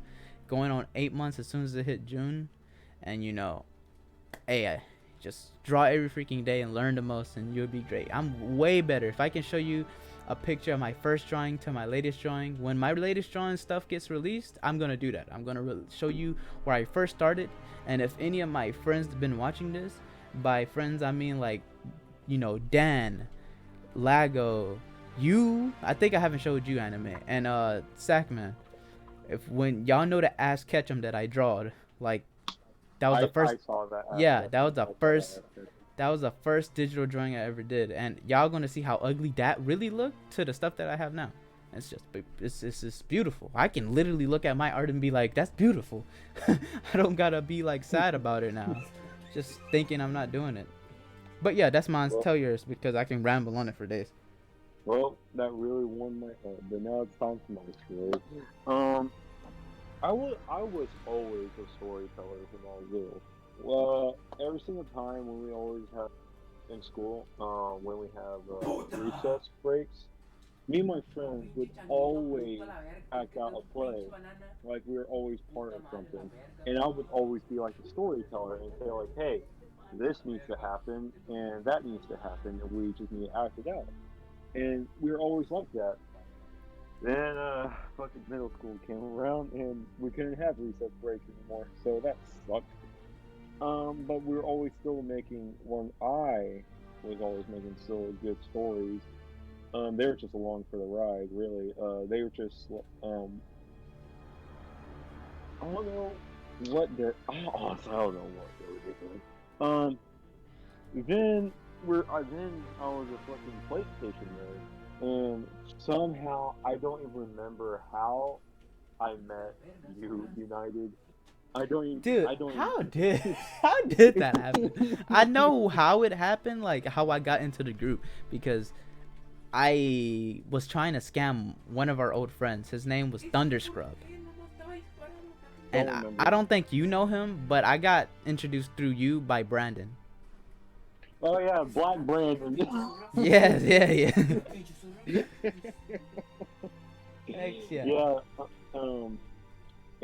Going on 8 months as soon as it hit June. And hey, I just draw every freaking day and learn the most, and you'll be great. I'm way better. If I can show you a picture of my first drawing to my latest drawing, when my latest drawing stuff gets released, I'm gonna do that. I'm gonna show you where I first started. And if any of my friends have been watching this, by friends I mean like Dan, Lago, I think I haven't showed you anime, and Sackman. If when y'all know the Ash Ketchum that I drawed, like that was the first. I saw that. Yeah, that was the I saw first. that. That was the first digital drawing I ever did, and y'all gonna see how ugly that really looked to the stuff that I have now. It's just beautiful. I can literally look at my art and be like, that's beautiful. I don't gotta be like sad about it now, just thinking I'm not doing it. But yeah, that's mine. Well, Tell yours because I can ramble on it for days. well, that really won my head. But now it's time for my story. I was always a storyteller when I was little. Well, every single time when we always have in school, when we have recess breaks, me and my friends would always act out a play, like we were always part of something, and I would always be like the storyteller and say like, hey, this needs to happen and that needs to happen, and we just need to act it out, and we were always like that. Then fucking middle school came around and we couldn't have recess breaks anymore, so that sucked. But we were always still making. When I was always making still good stories. They were just along for the ride, really. They were just I don't know what they're. Oh, I don't know what they were doing. Then then I was a fucking PlayStation nerd, and somehow I don't even remember how I met you, United. Dude, I don't how even, did how did that happen? I know how it happened, like how I got into the group, because I was trying to scam one of our old friends. His name was Thunderscrub. And I don't think you know him, but I got introduced through you by Brandon. Oh yeah, Black Brandon. Yes, yeah. Thanks, yeah. Yeah,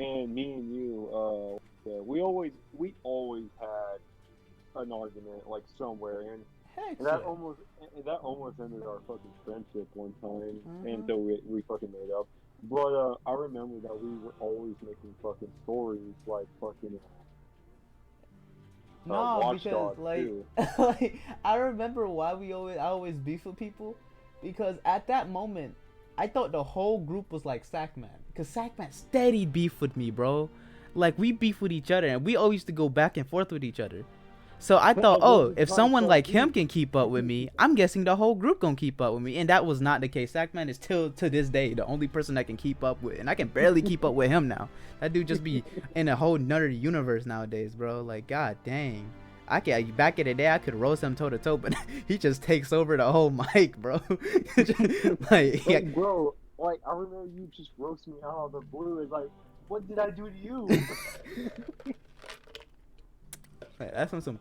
and me and you, yeah, we always had an argument like somewhere, and Heck that yeah. almost ended our fucking friendship one time, until we fucking made up. But I remember that we were always making fucking stories like fucking No, Watch because Dogs like, too. like I remember why I always beef with people, because at that moment I thought the whole group was like Sackman, because Sackman steady beef with me, bro. Like we beef with each other and we always used to go back and forth with each other. So I thought, oh, if someone like him can keep up with me, I'm guessing the whole group gonna keep up with me, and that was not the case. Sackman is still to this day the only person that can keep up with, and I can barely keep up with him now. That dude just be in a whole nother universe nowadays, bro. Like, god dang. I can back in the day I could roast him toe to toe, but he just takes over the whole mic, bro. Like, yeah. Bro, like I remember you just roasting me out of the blue. It's like, what did I do to you? That's some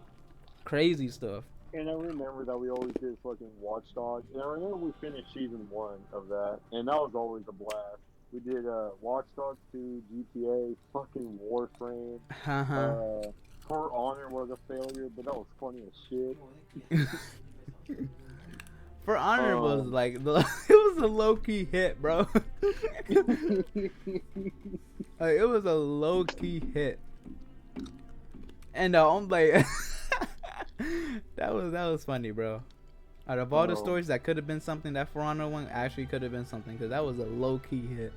crazy stuff. And I remember that we always did fucking Watch Dogs. And I remember we finished season 1 of that, and that was always a blast. We did Watch Dogs 2, GTA, fucking Warframe. For Honor was a failure, but that was funny as shit. For Honor was like it was a low key hit, bro. Like, it was a low key hit, and I'm like, that was funny, bro. Out of all the stories that could have been something, that For Honor one actually could have been something, because that was a low key hit.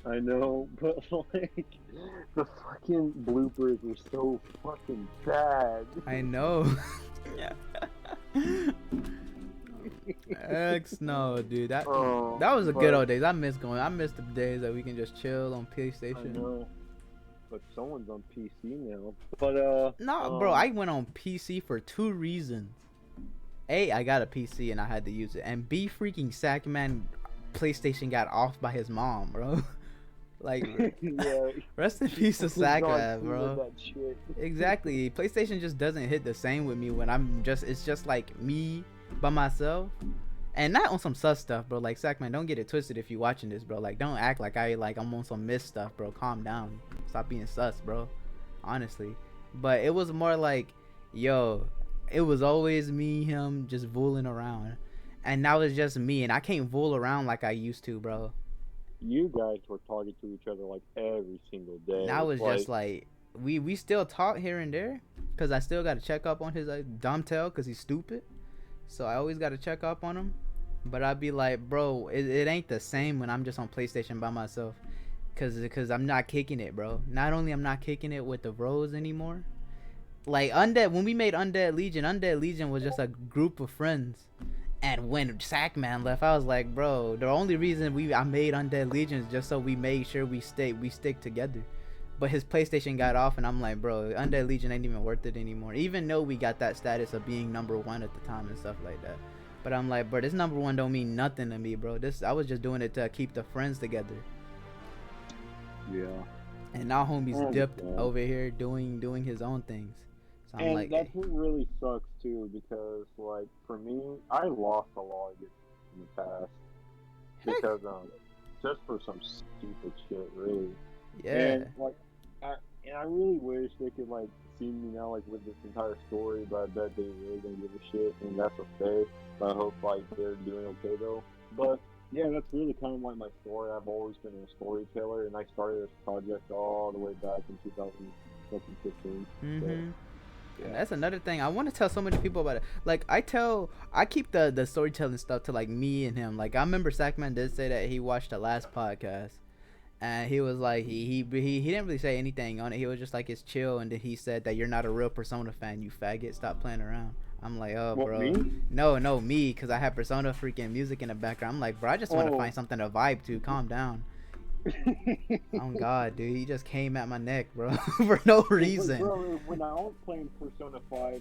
I know, but like the fucking bloopers were so fucking bad. I know. X no, dude. That was a good old days. I miss the days that we can just chill on PlayStation. I know, but someone's on PC now. But no, bro. I went on PC for 2 reasons. A, I got a PC and I had to use it, and B, freaking Sackman PlayStation got off by his mom, bro. Like, yeah. Rest in peace to Sackman, bro. Exactly. PlayStation just doesn't hit the same with me when it's just like me by myself. And not on some sus stuff, bro. Like, Sackman, don't get it twisted if you watching this, bro. Like, don't act like I'm on some miss stuff, bro. Calm down. Stop being sus, bro. Honestly. But it was more like, yo, it was always me, him, just fooling around. And now it's just me, and I can't fool around like I used to, bro. You guys were talking to each other like every single day. Now it's just like we still talk here and there, because I still got to check up on his dumb tail because he's stupid. So I always got to check up on him. But I'd be like, bro, it ain't the same when I'm just on PlayStation by myself. Cause I'm not kicking it, bro. Not only I'm not kicking it with the bros anymore. Like Undead, when we made Undead Legion was just a group of friends. And when Sackman left, I was like, bro, the only reason I made Undead Legion is just so we made sure we stick together. But his PlayStation got off, and I'm like, bro, Undead Legion ain't even worth it anymore. Even though we got that status of being #1 at the time and stuff like that. But I'm like, bro, this #1 don't mean nothing to me, bro. I was just doing it to keep the friends together. Yeah. And now homie's dipped over here doing his own things. So I'm like, that's what really sucks too, because like for me, I lost a lot of it in the past because just for some stupid shit, really. Yeah. And like, I really wish they could like see me now like with this entire story, but I bet they really don't give a shit, and that's okay. But I hope like they're doing okay though. But yeah, that's really kind of like my story. I've always been a storyteller, and I started this project all the way back in 2015. Mm-hmm. So, yeah. And that's another thing I want to tell so many people about it. Like I keep the storytelling stuff to like me and him. Like I remember Sackman did say that he watched the last podcast, and he was like he didn't really say anything on it. He was just like, it's chill, and then he said that you're not a real Persona fan, you faggot. Stop playing around. I'm like, oh, what, bro. Me? No, me, because I have Persona freaking music in the background. I'm like, bro, I just want to find something to vibe to. Calm down. Oh, God, dude. He just came at my neck, bro, for no reason. Bro, when I was playing Persona 5,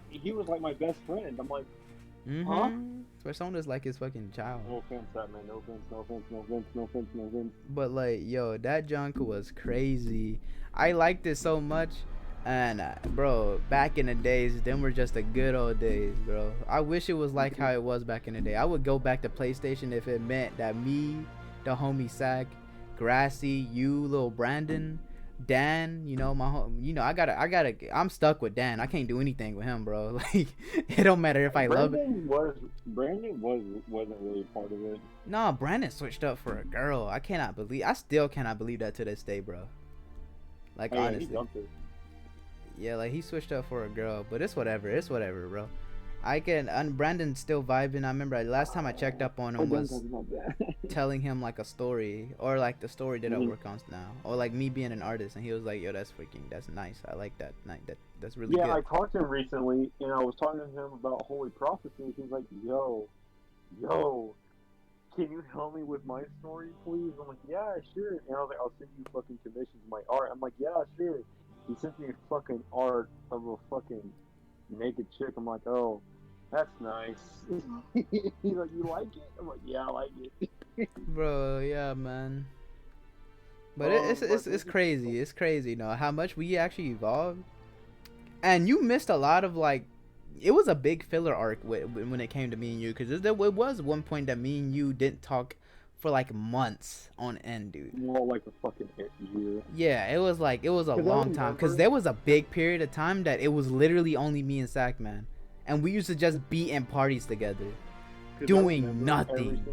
he was like my best friend. I'm like, huh? Persona's like his fucking child. No offense, that man. No offense. But, like, yo, that junk was crazy. I liked it so much. And bro, back in the days, them were just the good old days, bro. I wish it was like how it was back in the day. I would go back to PlayStation if it meant that me, the homie Sack, Grassy, you, little Brandon, Dan, you know, I'm stuck with Dan. I can't do anything with him, bro. Like, it don't matter if I love it. Brandon wasn't really part of it. No, Brandon switched up for a girl. I still cannot believe that to this day, bro. Like, honestly. He dumped her. Yeah, like he switched up for a girl, but it's whatever, bro. Brandon's still vibing. I remember last time I checked up on him was telling him like a story, or like the story that I work on now, or like me being an artist, and he was like, yo, that's nice. I like that. That's really good. Yeah, I talked to him recently, and I was talking to him about Holy Prophecy. He's like, yo, can you help me with my story, please? I'm like, yeah, sure. And I was like, I'll send you fucking commissions of my art. I'm like, yeah, sure. He sent me fucking art of a fucking naked chick. I'm like, oh, that's nice. He's like, you like it? I'm like, yeah, I like it. Bro, yeah, man. But it's crazy. It's crazy, you know, how much we actually evolved. And you missed a lot of, like, it was a big filler arc when it came to me and you, because there was one point that me and you didn't talk for like months on end, dude. More like a fucking year. Yeah, it was a long time, because there was a big period of time that it was literally only me and Sackman, and we used to just be in parties together doing nothing.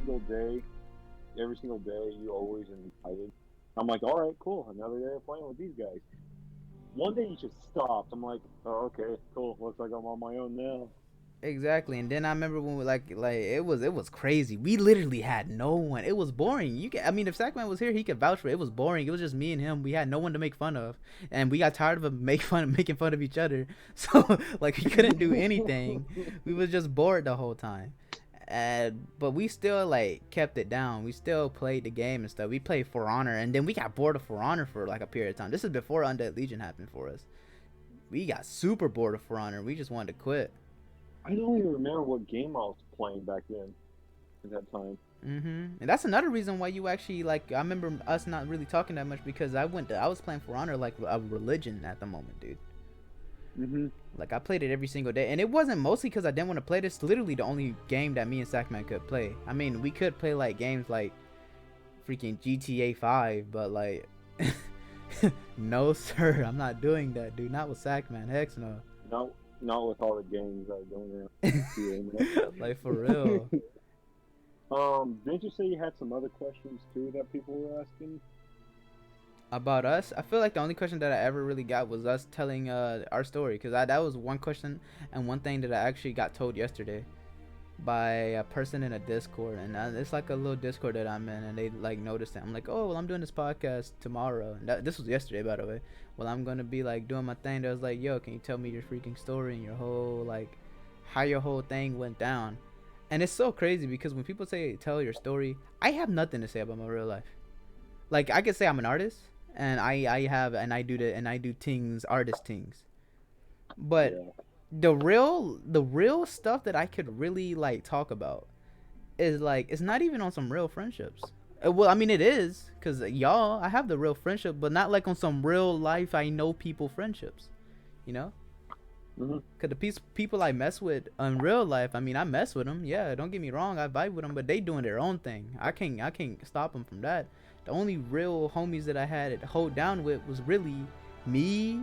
Every single day you always invited. I'm like, all right, cool, another day of playing with these guys. One day you just stopped. I'm like, oh, okay, cool, looks like I'm on my own now. Exactly. And then I remember when we like it was crazy. We literally had no one. It was boring. If Sackman was here, he could vouch for it. It was boring. It was just me and him. We had no one to make fun of, and we got tired of making fun of each other. So like we couldn't do anything. We was just bored the whole time. But we still like kept it down. We still played the game and stuff. We played For Honor, and then we got bored of For Honor for like a period of time. This is before Undead Legion happened for us. We got super bored of For Honor. We just wanted to quit. I don't even remember what game I was playing back then, at that time. And that's another reason why you actually, like, I remember us not really talking that much, because I was playing For Honor like a religion at the moment, dude. Like, I played it every single day, and it wasn't mostly because I didn't want to play this. Literally the only game that me and Sackman could play. I mean, we could play like games like freaking GTA 5, but like, no sir, I'm not doing that, dude. Not with Sackman, heck no. No. Not with all the games that are going around. Like, for real. Didn't you say you had some other questions too that people were asking? About us? I feel like the only question that I ever really got was us telling our story, because that was one question and one thing that I actually got told yesterday. by a person in a Discord, and it's like a little Discord that I'm in, and they like noticed that I'm like, oh well, I'm doing this podcast tomorrow, and this was yesterday, by the way. Well, I'm gonna be like doing my thing. That was like, yo, can you tell me your freaking story and your whole like how your whole thing went down? And it's so crazy because when people say tell your story, I have nothing to say about my real life. Like I could say I'm an artist, and I do things, artist things, but Yeah. the real stuff that I could really like talk about is like it's not even on some real friendships. Well, I mean it is, cause y'all, I have the real friendship, but not like on some real life I know people friendships, you know. Hmm. Cause the people I mess with in real life, I mean I mess with them. Yeah, don't get me wrong, I vibe with them, but they doing their own thing. I can't stop them from that. The only real homies that I had to hold down with was really me,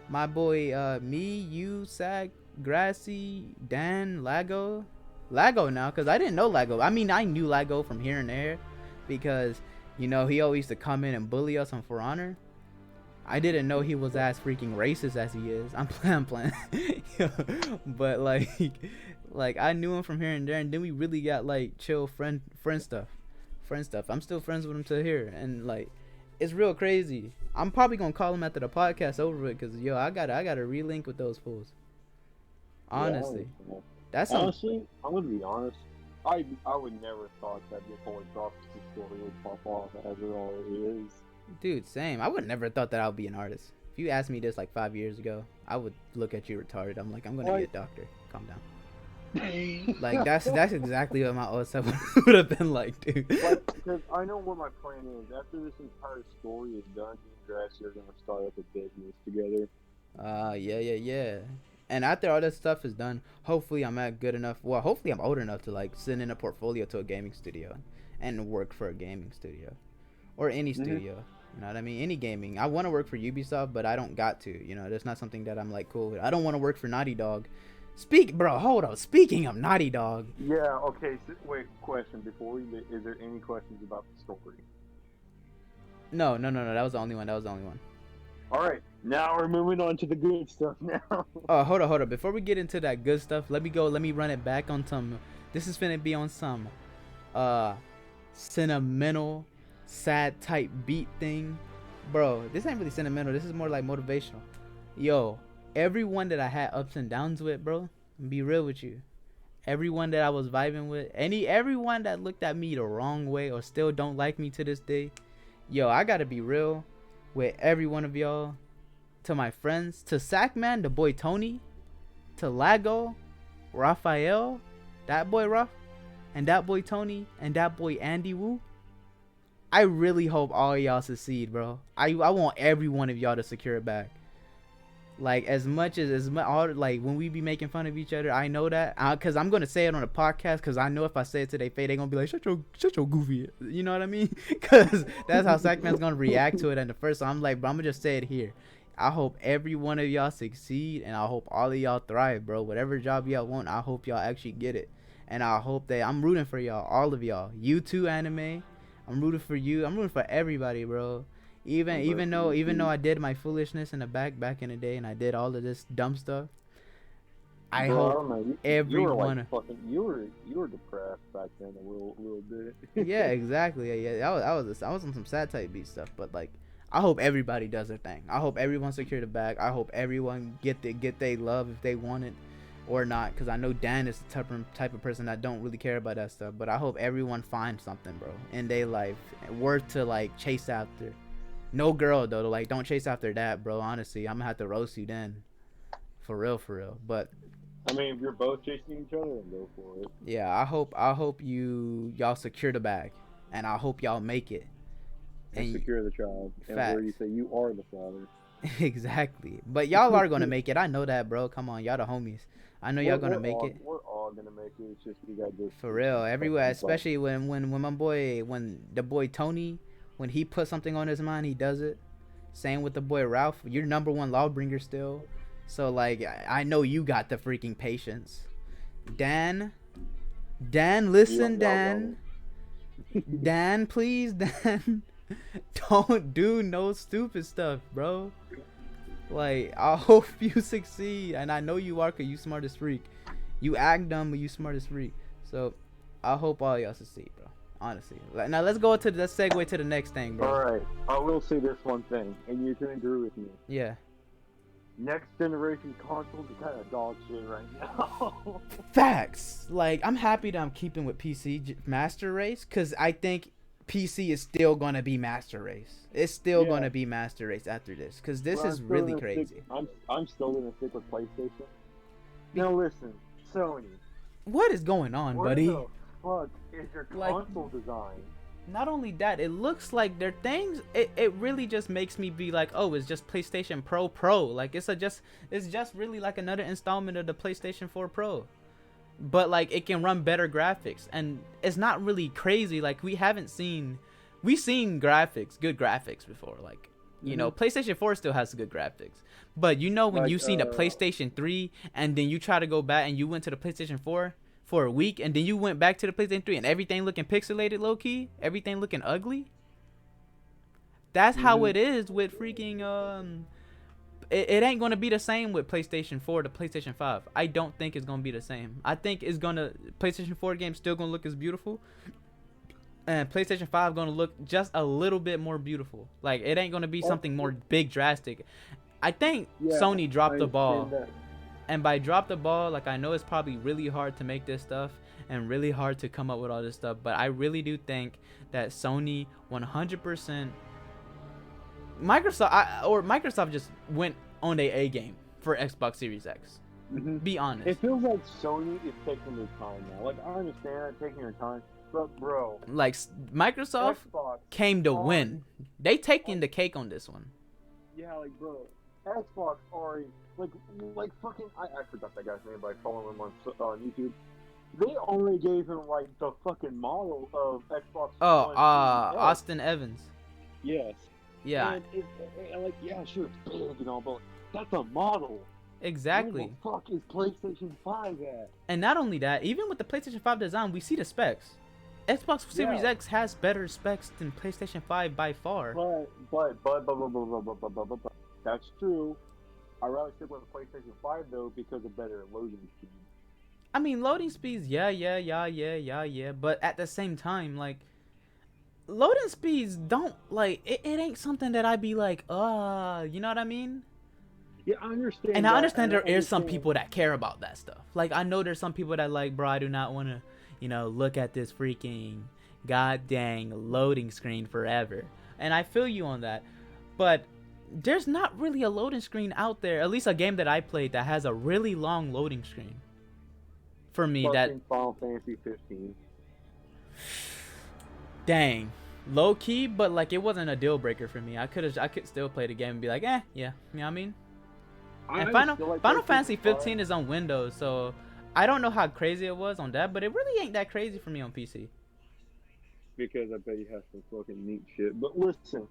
my boy, me, you, Sag, Grassy, Dan, Lago now, cause I didn't know Lago. I mean, I knew Lago from here and there, because you know he always used to come in and bully us on For Honor. I didn't know he was as freaking racist as he is. I'm playing. But like I knew him from here and there, and then we really got like chill friend stuff. I'm still friends with him till here, and like it's real crazy. I'm probably gonna call him after the podcast over with, cause yo, I gotta relink with those fools. Honestly, Yeah, that's honestly, I'm gonna be honest. I would never thought that your whole prophecy story would pop off as it already is. dude. Same. I would never thought that I would be an artist. If you asked me this like 5 years ago, I would look at you retarded. I'm like, I'm gonna be a doctor. Calm down. Like that's exactly what my old self would have been like, dude. Like, because I know what my plan is. After this entire story is done, me and Grassy are gonna start up a business together. Yeah. And after all this stuff is done, hopefully I'm at good enough. Well, hopefully I'm old enough to like send in a portfolio to a gaming studio and work for a gaming studio or any studio. You know what I mean? Any gaming. I want to work for Ubisoft, but I don't got to. You know, that's not something that I'm like cool with. I don't want to work for Naughty Dog. Hold on. Speaking of Naughty Dog. Yeah. Okay. So, wait. Question before we. Is there any questions about the story? No. That was the only one. All right. Now we're moving on to the good stuff now. Oh, hold on. Before we get into that good stuff, let me run it back on some. This is finna be on some, sentimental, sad type beat thing, bro. This ain't really sentimental. This is more like motivational. Yo, everyone that I had ups and downs with, bro. Be real with you. Everyone that I was vibing with, everyone that looked at me the wrong way or still don't like me to this day. Yo, I gotta be real with every one of y'all. To my friends, to Sackman, the boy Tony, to Lago, Raphael, that boy Ruff, and that boy Tony, and that boy Andy Wu. I really hope all y'all succeed, bro. I want every one of y'all to secure it back. Like as much all like when we be making fun of each other, I know that because I'm gonna say it on the podcast, because I know if I say it to their face, they gonna be like, shut your goofy, you know what I mean? Because that's how Sackman's gonna react to it. And the first, so I'm like, bro, I'm gonna just say it here. I hope every one of y'all succeed, and I hope all of y'all thrive, bro. Whatever job y'all want, I hope y'all actually get it. And I hope that I'm rooting for y'all, all of y'all. You too, anime. I'm rooting for you. I'm rooting for everybody, bro. Even though I did my foolishness in the back in the day, and I did all of this dumb stuff. I hope everyone. You were depressed back then a little bit. Yeah, exactly. Yeah, I was on some sad type beat stuff, but like. I hope everybody does their thing. I hope everyone secure the bag. I hope everyone get their love if they want it or not. Because I know Dan is the type of person that don't really care about that stuff. But I hope everyone finds something, bro, in their life worth to like chase after. No girl though. Like don't chase after that, bro. Honestly, I'm gonna have to roast you then. For real. But I mean, if you're both chasing each other, then go for it. Yeah, I hope y'all secure the bag, and I hope y'all make it. And secure the child. And where you say you are the father. Exactly. But y'all are gonna make it. I know that, bro. Come on, y'all the homies. I know y'all gonna make it. We're all gonna make it. It's just we got this. For real, everywhere. Especially when the boy Tony, when he puts something on his mind, he does it. Same with the boy Ralph. You're number one lawbringer still. So like, I know you got the freaking patience. Dan, listen, Dan. Dan, please, Dan. Don't do no stupid stuff, bro. Like, I hope you succeed, and I know you are, cause you smart as freak. You act dumb, but you smart as freak. So I hope all y'all succeed, bro. Honestly. Now let's segue to the next thing, bro. All right, I will say this one thing, and you can agree with me. Yeah. Next generation consoles are kind of dog shit right now. Facts. Like, I'm happy that I'm keeping with PC Master Race, because I think PC is still going to be Master Race. It's still going to be Master Race after this, because this is really crazy. I'm still going to stick with PlayStation. Now listen, Sony. What is going on, buddy? What the fuck is your console design? Not only that, it looks like their things. It really just makes me be like, oh, it's just PlayStation Pro. Like it's just really like another installment of the PlayStation 4 Pro, but like it can run better graphics, and it's not really crazy. Like we've seen graphics, good graphics before. Like you know, PlayStation 4 still has good graphics, but you know when like, you've seen a PlayStation 3 and then you try to go back and you went to the PlayStation 4 for a week, and then you went back to the PlayStation 3 and everything looking pixelated, low-key, everything looking ugly. That's how it is with freaking it ain't gonna be the same with PlayStation 4 to PlayStation 5. I don't think it's gonna be the same. I think PlayStation 4 games still gonna look as beautiful, and PlayStation 5 gonna look just a little bit more beautiful. Like it ain't gonna be something more big drastic. I think Sony dropped the ball. And by drop the ball, like I know it's probably really hard to make this stuff and really hard to come up with all this stuff, but I really do think that Sony 100% Microsoft just went on their A game for Xbox Series X. Be honest. It feels like Sony is taking their time now. Like I understand taking their time, but bro, like Microsoft Xbox came to win. They taking the cake on this one. Yeah, like bro, Xbox already. Like fucking, I forgot that guy's name by following him on YouTube. They only gave him like the fucking model of Xbox. Austin Evans. Yes. Yeah. And like, yeah, sure, it's big and all, but that's a model. Exactly. Where the fuck is PlayStation 5 at? And not only that, even with the PlayStation 5 design, we see the specs. Xbox Series X has better specs than PlayStation 5 by far. But that's true. I'd rather stick with the PlayStation 5 though because of better loading speed. I mean, loading speeds, yeah. But at the same time, like, loading speeds don't, like, it ain't something that I'd be like, you know what I mean? Yeah, I understand. And I understand there is some people that care about that stuff. Like, I know there's some people that like, bro, I do not want to, you know, look at this freaking goddamn loading screen forever. And I feel you on that. But there's not really a loading screen out there, at least a game that I played, that has a really long loading screen. For me, that Final Fantasy 15. Dang, low key, but like it wasn't a deal breaker for me. I could still play the game and be like, yeah, you know what I mean? And Final Fantasy 15 is on Windows, so I don't know how crazy it was on that, but it really ain't that crazy for me on PC. Because I bet you have some fucking neat shit. But listen.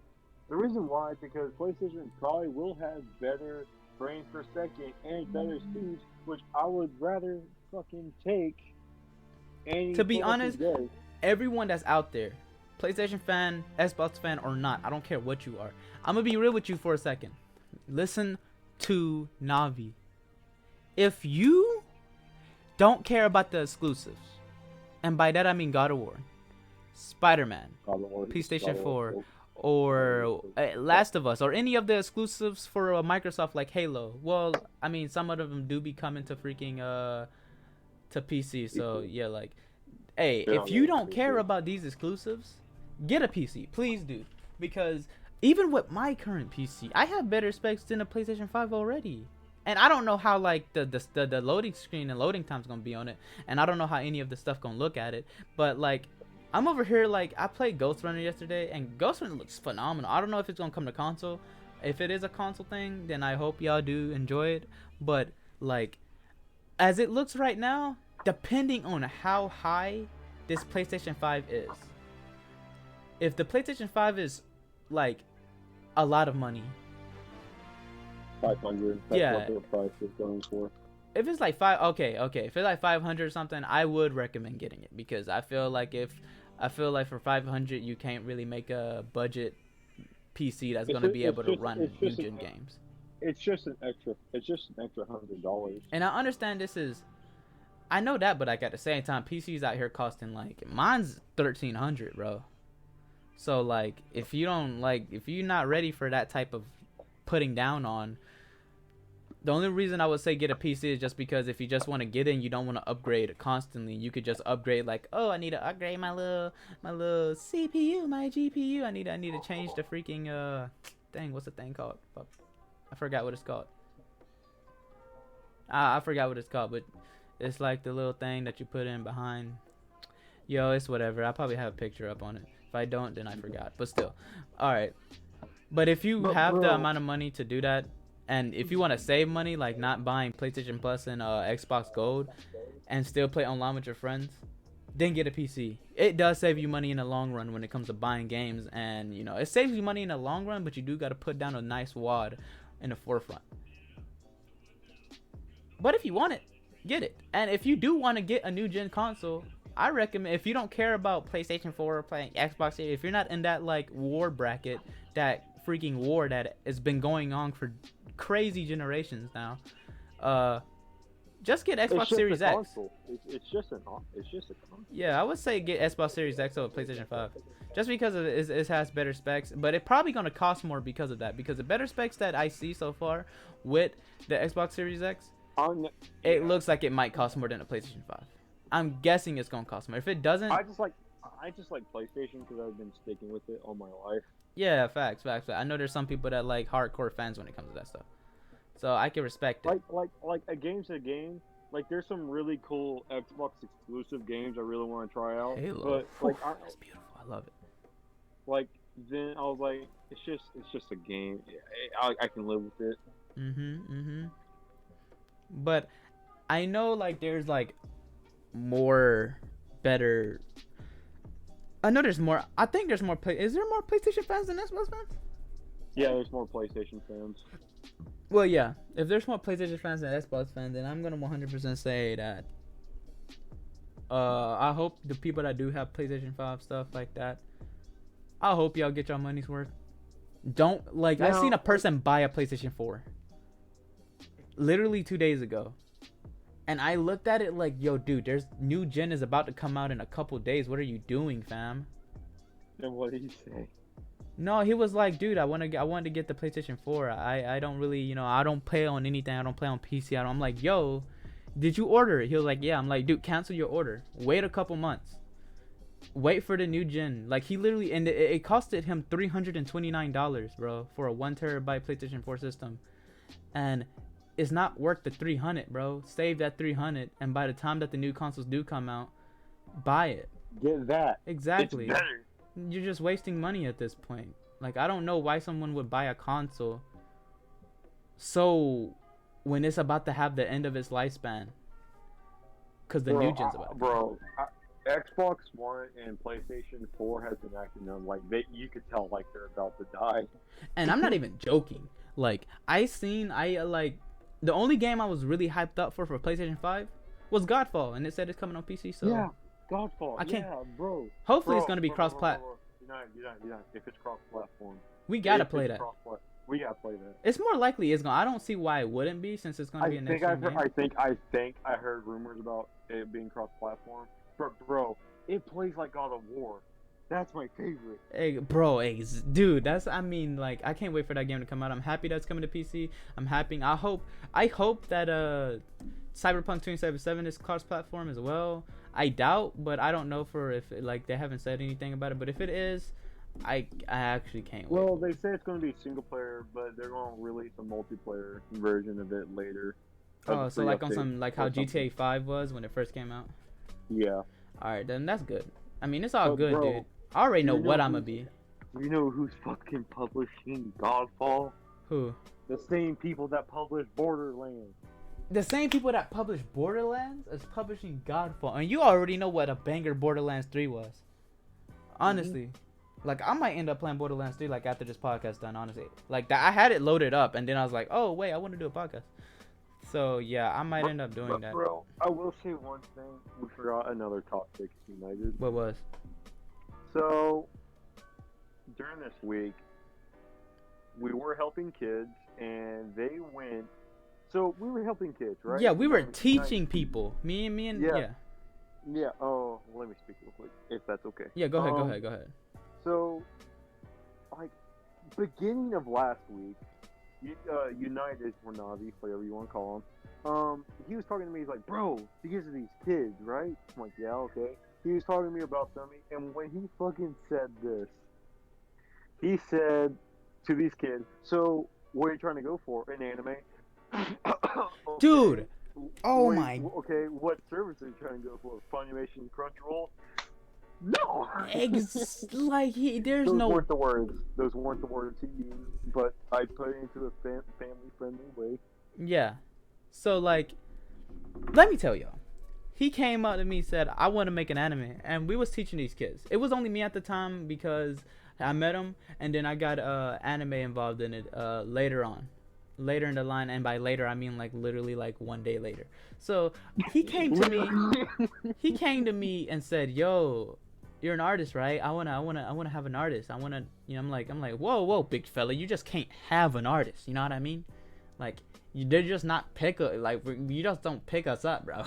The reason why is because PlayStation probably will have better frames per second and better speeds, which I would rather fucking take. To be honest, everyone that's out there, PlayStation fan, Xbox fan or not, I don't care what you are. I'm gonna be real with you for a second. Listen to Navi. If you don't care about the exclusives, and by that I mean God of War, Spider-Man, PlayStation 4, or Last of Us, or any of the exclusives for Microsoft like Halo. Well, I mean, some of them do be coming to freaking to PC. So yeah, like, hey, if you don't care about these exclusives, get a PC, please do, because even with my current PC, I have better specs than a PlayStation 5 already. And I don't know how like the loading screen and loading time's gonna be on it, and I don't know how any of the stuff gonna look at it, but like, I'm over here, like, I played Ghost Runner yesterday, and Ghost Runner looks phenomenal. I don't know if it's going to come to console. If it is a console thing, then I hope y'all do enjoy it. But, like, as it looks right now, depending on how high this PlayStation 5 is, if the PlayStation 5 is, like, a lot of money. 500. That's what the price is going for. If it's like if it's like 500 or something, I would recommend getting it, because I feel like for 500 you can't really make a budget PC that's going to be able to run new-gen games. It's just an extra $100. And I understand this is I know that, but like at the same time, PCs out here costing like mine's 1,300, bro. So like if you don't like if you're not ready for that type of putting down on, the only reason I would say get a PC is just because if you just want to get in, you don't want to upgrade it constantly. You could just upgrade like, oh, I need to upgrade my little CPU, my GPU. I need to change the freaking dang, what's the thing called? Fuck. I forgot what it's called. I forgot what it's called, but it's like the little thing that you put in behind. Yo, it's whatever. I probably have a picture up on it. If I don't, then I forgot. But still, all right. But if you have the amount of money to do that, and if you want to save money, like not buying PlayStation Plus and Xbox Gold, and still play online with your friends, then get a PC. It does save you money in the long run when it comes to buying games, and you know it saves you money in the long run, but you do got to put down a nice wad in the forefront. But if you want it, get it. And if you do want to get a new gen console, I recommend, if you don't care about PlayStation 4 or playing Xbox, if you're not in that like war bracket, that freaking war that has been going on for crazy generations now, just get Xbox Series X. It's just a console. Yeah, I would say get Xbox Series X over PlayStation 5, just because it has better specs, but it probably gonna cost more because of that. Because the better specs that I see so far with the Xbox Series X, it looks like it might cost more than a PlayStation 5. I'm guessing it's gonna cost more. If it doesn't, I just like PlayStation because I've been sticking with it all my life. Yeah, facts. I know there's some people that like hardcore fans when it comes to that stuff, so I can respect it. Like a game's a game. Like there's some really cool Xbox exclusive games I really want to try out. Halo, but like that's beautiful. I love it. Like then I was like, it's just a game. I can live with it. But I know like there's like more better. I know there's more. I think there's more. Is there more PlayStation fans than Xbox fans? Yeah, there's more PlayStation fans. Well, yeah. If there's more PlayStation fans than Xbox fans, then I'm gonna 100% say that. I hope the people that do have PlayStation 5 stuff like that, I hope y'all get your money's worth. Don't like. I seen a person buy a PlayStation 4. Literally 2 days ago. And I looked at it like, yo, dude, there's new gen is about to come out in a couple days. What are you doing, fam? And what did he say? No, he was like, dude, I wanted to get the PlayStation 4. I don't really, you know, I don't play on anything. I don't play on PC. I'm like, yo, did you order it? He was like, yeah. I'm like, dude, cancel your order. Wait a couple months. Wait for the new gen. Like he literally, and it costed him $329, bro, for a 1 terabyte PlayStation 4 system, and it's not worth the 300, bro. Save that 300, and by the time that the new consoles do come out, buy it. Get that. Exactly. It's better. You're just wasting money at this point. Like I don't know why someone would buy a console so when it's about to have the end of its lifespan. Cause the new gen's about. Xbox One and PlayStation 4 has been acting on like you could tell like they're about to die. And I'm not even joking. Like the only game I was really hyped up for PlayStation 5 was Godfall, and it said it's coming on PC. So yeah, Godfall. I can't. Yeah, bro. Hopefully, it's gonna be cross-plat. You're not. If it's cross-platform, we gotta play that. We gotta play that. It's more likely it's gonna. I don't see why it wouldn't be, since it's gonna be a next gen game. I think I heard rumors about it being cross-platform. But bro, it plays like God of War. That's my favorite. Hey, bro, dude, I mean, like, I can't wait for that game to come out. I'm happy that's coming to PC. I'm happy. I hope that Cyberpunk 2077 is cross-platform as well. I doubt, but I don't know for if like they haven't said anything about it. But if it is, I actually can't wait. Well, they say it's going to be single player, but they're going to release a multiplayer version of it later. Oh, so like on some like how GTA 5 was when it first came out. Yeah. All right, then that's good. I mean, it's all good, bro, dude. I already know what I'm gonna be. You know who's fucking publishing Godfall? Who? The same people that published Borderlands. The same people that published Borderlands is publishing Godfall, and you already know what a banger Borderlands 3 was. Honestly, like I might end up playing Borderlands 3 like after this podcast done. Honestly, like that, I had it loaded up, and then I was like, oh wait, I want to do a podcast. So yeah, I might end up doing that. Bro, I will say one thing. We forgot another topic united. What was? So during this week, we were helping kids, and they went. So we were helping kids, right? Yeah, we were teaching people. Me and yeah. Yeah. Oh, let me speak real quick, if that's okay. Yeah, go ahead. So, like, beginning of last week, United or Navi, whatever you want to call him. He was talking to me. He's like, "Bro, these are these kids, right?" I'm like, "Yeah, okay." He was talking to me about them, and when he fucking said this, he said to these kids, "So, what are you trying to go for? An anime?" Okay. Dude. Oh my. Okay, what service are you trying to go for? Funimation, Crunchyroll? No. Like there's Those no. weren't the words. Those weren't the words he used, but I put it into a family-friendly way. Yeah. So like, let me tell y'all. He came up to me and said, "I want to make an anime," and we was teaching these kids. It was only me at the time because I met him, and then I got anime involved in it later on. Later in the line, and by later I mean like literally like 1 day later. So he came to me. He came to me and said, "Yo, you're an artist, right? I wanna have an artist. I wanna, you know." I'm like, whoa, big fella, you just can't have an artist. You know what I mean? Like, they're just not you just don't pick us up, bro.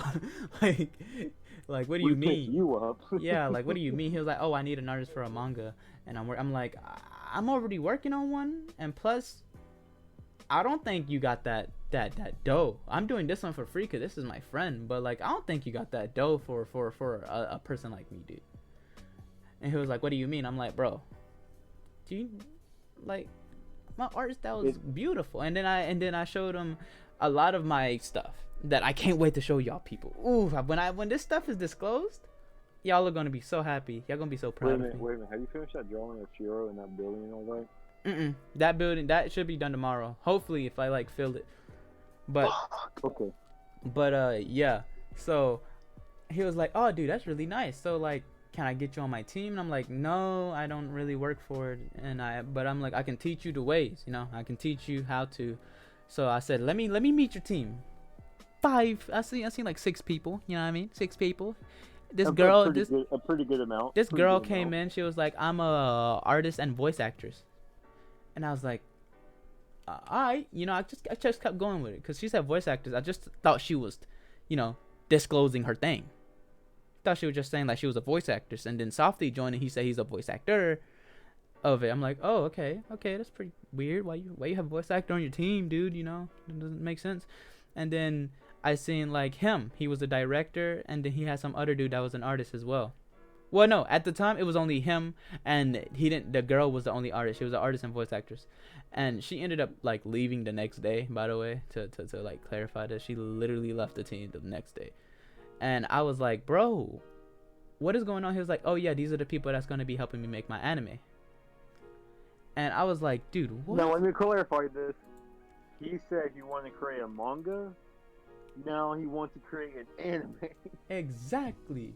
like what do you mean? Pick you up. Yeah, like what do you mean? He was like, "Oh, I need an artist for a manga," and I'm like, "I'm already working on one, and plus, I don't think you got that dough. I'm doing this one for free because this is my friend, but like I don't think you got that dough for a person like me, dude." And he was like, "What do you mean?" I'm like, "Bro, do you like my art style is beautiful?" And then I showed him a lot of my stuff that I can't wait to show y'all people. Ooh, when this stuff is disclosed, y'all are gonna be so happy. Y'all gonna be so proud of me. Wait a minute. Have you finished that drawing of Shiro in that building and all that? That building, that should be done tomorrow. Hopefully, if I like fill it. But okay. But yeah. So he was like, "Oh, dude, that's really nice. So like, can I get you on my team?" And I'm like, "No, I don't really work for it." But I'm like, "I can teach you the ways. You know, I can teach you how to." So I said, "Let me meet your team." 5. I seen like 6 people. You know what I mean? 6 people. This girl, a pretty good amount. This girl came in. She was like, "I'm a artist and voice actress." And I was like, "Alright," you know, I just kept going with it because she said voice actors. I just thought she was, you know, disclosing her thing. Thought she was just saying like she was a voice actress, and then Softy joined and he said he's a voice actor of it. I'm like, "Oh, okay, that's pretty weird. Why you have a voice actor on your team, dude? You know, it doesn't make sense." And then I seen like him. He was a director, and then he had some other dude that was an artist as well. Well, no, at the time it was only him, and the girl was the only artist. She was an artist and voice actress, and she ended up like leaving the next day. By the way, to like clarify that, she literally left the team the next day, and I was like, "Bro, what is going on?" He was like, "Oh yeah, these are the people that's gonna be helping me make my anime," and I was like, "Dude, what?" Now let me clarify this. He said he wanted to create a manga. Now he wants to create an anime. Exactly.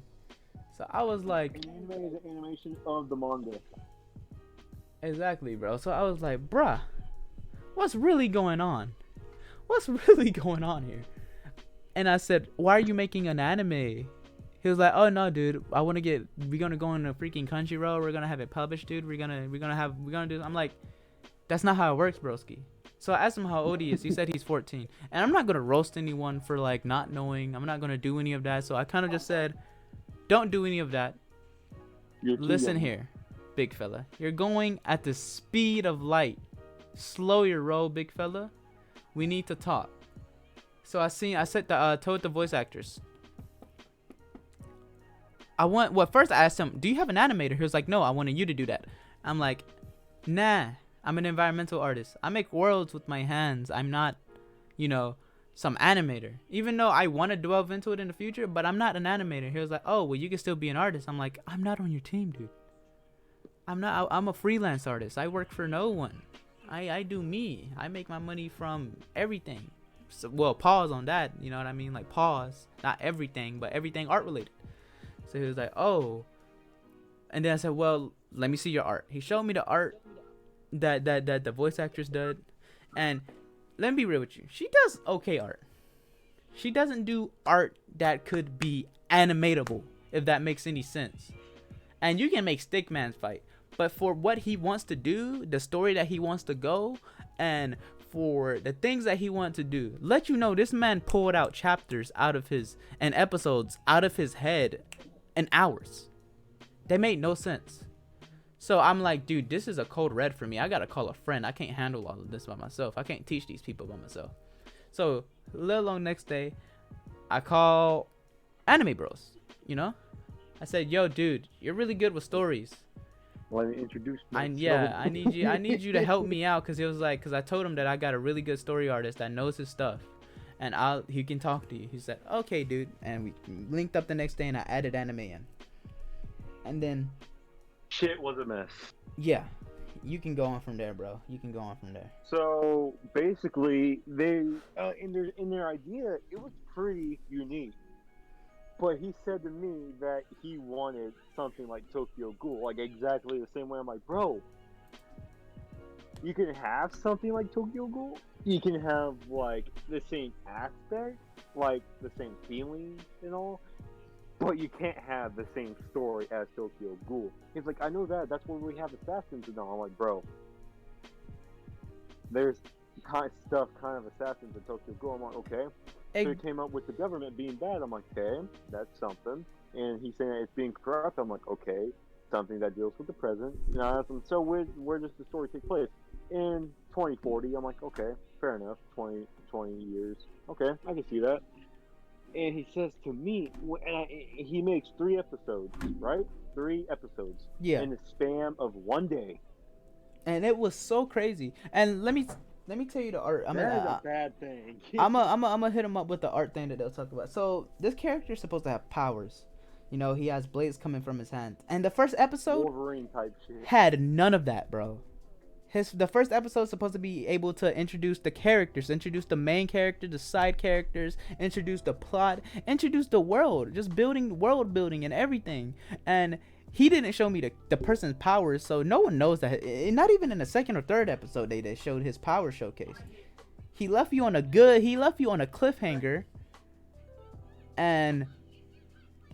So I was like, an anime is an animation of the manga. Exactly, bro. So I was like, "Bruh, what's really going on? What's really going on here?" And I said, "Why are you making an anime?" He was like, "Oh no, dude, we're gonna go in a freaking Crunchyroll. We're gonna have it published, dude. We're gonna do." I'm like, "That's not how it works, broski." So I asked him how old he is. He said he's 14. And I'm not gonna roast anyone for like not knowing. I'm not gonna do any of that. So I kind of just said, "Don't do any of that. Listen here, big fella. You're going at the speed of light. Slow your roll, big fella. We need to talk." So told the voice actors, first I asked him, "Do you have an animator?" He was like, "No, I wanted you to do that." I'm like, "Nah, I'm an environmental artist. I make worlds with my hands. I'm not, you know, some animator. Even though I want to delve into it in the future, but I'm not an animator." He was like, "Oh, well, you can still be an artist." I'm like, "I'm not on your team, dude. I'm a freelance artist. I work for no one. I do me. I make my money from everything." So, well, pause on that. You know what I mean? Like, pause. Not everything, but everything art related. So he was like, "Oh." And then I said, "Well, let me see your art." He showed me the art that the voice actress did, and let me be real with you, she does okay art. She doesn't do art that could be animatable, if that makes any sense. And you can make Stickman fight, but for what he wants to do, the story that he wants to go, and for the things that he wanted to do. Let you know this man pulled out chapters out of his and episodes out of his head in hours. They made no sense. So I'm like, dude, this is a cold red for me. I gotta call a friend. I can't handle all of this by myself. I can't teach these people by myself. So a little long next day, I call Anime Bros. You know, I said, yo, dude, you're really good with stories. Let me introduce myself. I need you to help me out, because he was like, because I told him that I got a really good story artist that knows his stuff, and he can talk to you. He said, okay, dude, and we linked up the next day, and I added anime in, and then shit was a mess. Yeah, you can go on from there, bro. You can go on from there. So basically, they in their idea, it was pretty unique. But he said to me that he wanted something like Tokyo Ghoul, like exactly the same way. I'm like, bro, you can have something like Tokyo Ghoul. You can have like the same aspect, like the same feeling and all, but you can't have the same story as Tokyo Ghoul. He's like, I know that. That's where we have assassins and all. I'm like, bro, there's kind of assassins in Tokyo Ghoul. I'm like, okay. So he came up with the government being bad. I'm like, okay, that's something. And he's saying that it's being corrupt. I'm like, okay, something that deals with the present. You know, so where does the story take place? In 2040. I'm like, okay, fair enough. 20 years. Okay, I can see that. And he says to me, and he makes 3 episodes, right? 3 episodes. Yeah. In the span of 1 day. And it was so crazy. And let me tell you the art. That is a bad thing. I'm gonna hit him up with the art thing that they'll talk about. So this character is supposed to have powers. You know, he has blades coming from his hand. And the first episode Wolverine type shit. had none of that, bro. The first episode is supposed to be able to introduce the characters, introduce the main character, the side characters, introduce the plot, introduce the world, just world building and everything. And he didn't show me the person's powers, so no one knows that. Not even in the second or third episode they showed his power showcase. He left you on a cliffhanger, and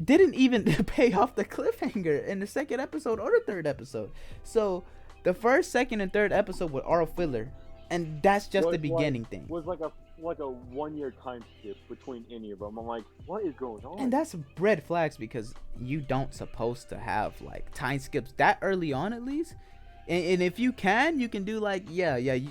didn't even pay off the cliffhanger in the second episode or the third episode. So the first, second, and third episode were all filler, and that's just the beginning thing. Was like a 1 year time skip between any of them. I'm like, what is going on? And that's red flags, because you don't supposed to have like time skips that early on, at least. And if you can do like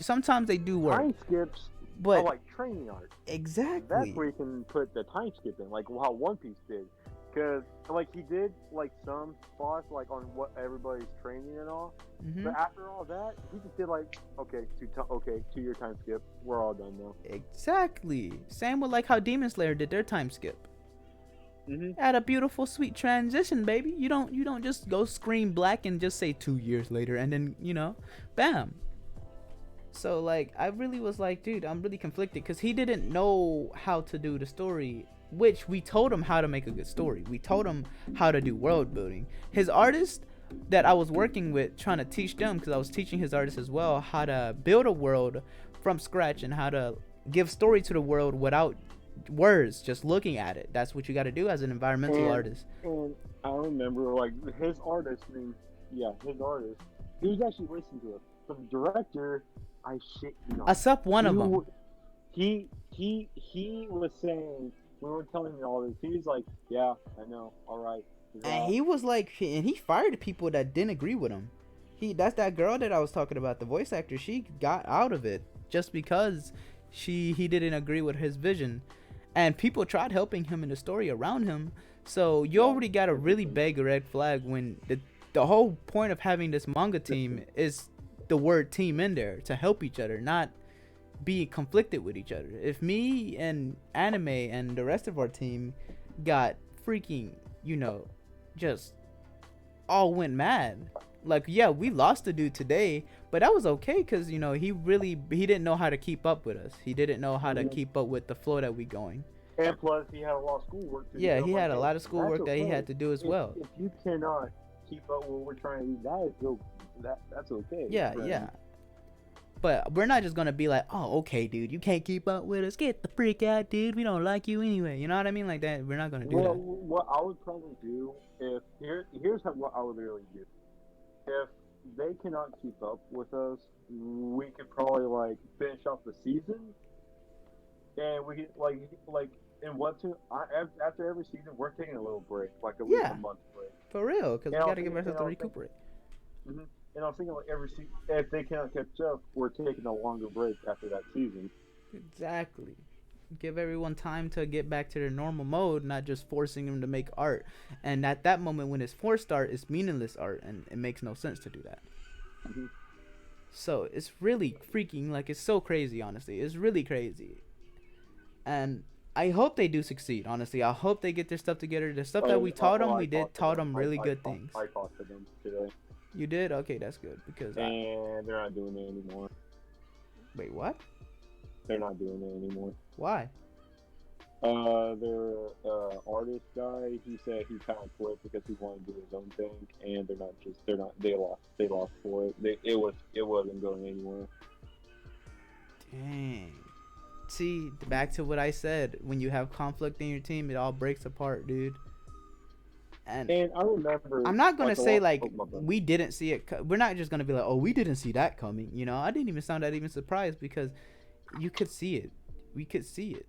sometimes they do work. Time skips, but are like training art. Exactly. That's where you can put the time skip in, like how One Piece did. Because, like, he did, like, some spots, like, on what everybody's training and all. Mm-hmm. But after all that, he just did, like, okay, 2 year time skip. We're all done now. Exactly. Same with, like, how Demon Slayer did their time skip. Mm-hmm. Had a beautiful, sweet transition, baby. You don't just go scream black and just say 2 years later and then, bam. So, like, I really was like, dude, I'm really conflicted, because he didn't know how to do the story, which we told him how to make a good story. We told him how to do world building. His artist that I was working with, trying to teach them, because I was teaching his artist as well, how to build a world from scratch and how to give story to the world without words, just looking at it. That's what you got to do as an environmental artist. And I remember, like, his artist, he was actually listening to it. The director, I sup one of them. He was saying, when we were telling him all this, he was like, yeah, I know, alright. And he was like, and he fired people that didn't agree with him. That's that girl that I was talking about, the voice actor. She got out of it just because he didn't agree with his vision. And people tried helping him in the story around him. So you already got a really big red flag when the whole point of having this manga team is the word team in there, to help each other, not be conflicted with each other. If me and Anime and the rest of our team got freaking, just all went mad. Like, yeah, we lost the dude today, but that was okay, because, he didn't know how to keep up with us. He didn't know how to keep up with the flow that we going. And plus, he had a lot of schoolwork to do. Yeah, he had a lot of schoolwork that he had to do as well. If you cannot keep up with what we're trying to do, that's okay. Yeah, right? Yeah. But we're not just going to be like, oh, okay, dude, you can't keep up with us. Get the freak out, dude. We don't like you anyway. You know what I mean? Like that. We're not going to do that. What I would probably do, here's what I would really do. If they cannot keep up with us, we could probably like finish off the season, and we could like in Webtoon. After every season, we're taking a little break, like at least a Yeah, month break. for real, because And we I got was to give thinking, ourselves to recuperate. hmm and I was thinking like every season, if they cannot catch up, we're taking a longer break after that season. Exactly. Give everyone time to get back to their normal mode, not just forcing them to make art. And at that moment, when it's forced art, it's meaningless art, and it makes no sense to do that. Hmm So it's really freaking, like, it's so crazy, honestly. It's really crazy. And I hope they do succeed, honestly. I hope they get their stuff together. The stuff that we taught them, we did taught them really good things. I talked to them today, You did? Okay, that's good. Because and they're not doing it anymore. wait, what? They're not doing it anymore. Why? Their artist guy, he said he kind of quit because he wanted to do his own thing, and they lost for it. It wasn't going anywhere. Dang. See, back to what I said. When you have conflict in your team, it all breaks apart, dude. And And I remember, I'm not gonna say like oh, my bad. we didn't see it. We're not just gonna be like, oh, we didn't see that coming. You know, I didn't even sound that even surprised because you could see it. We could see it.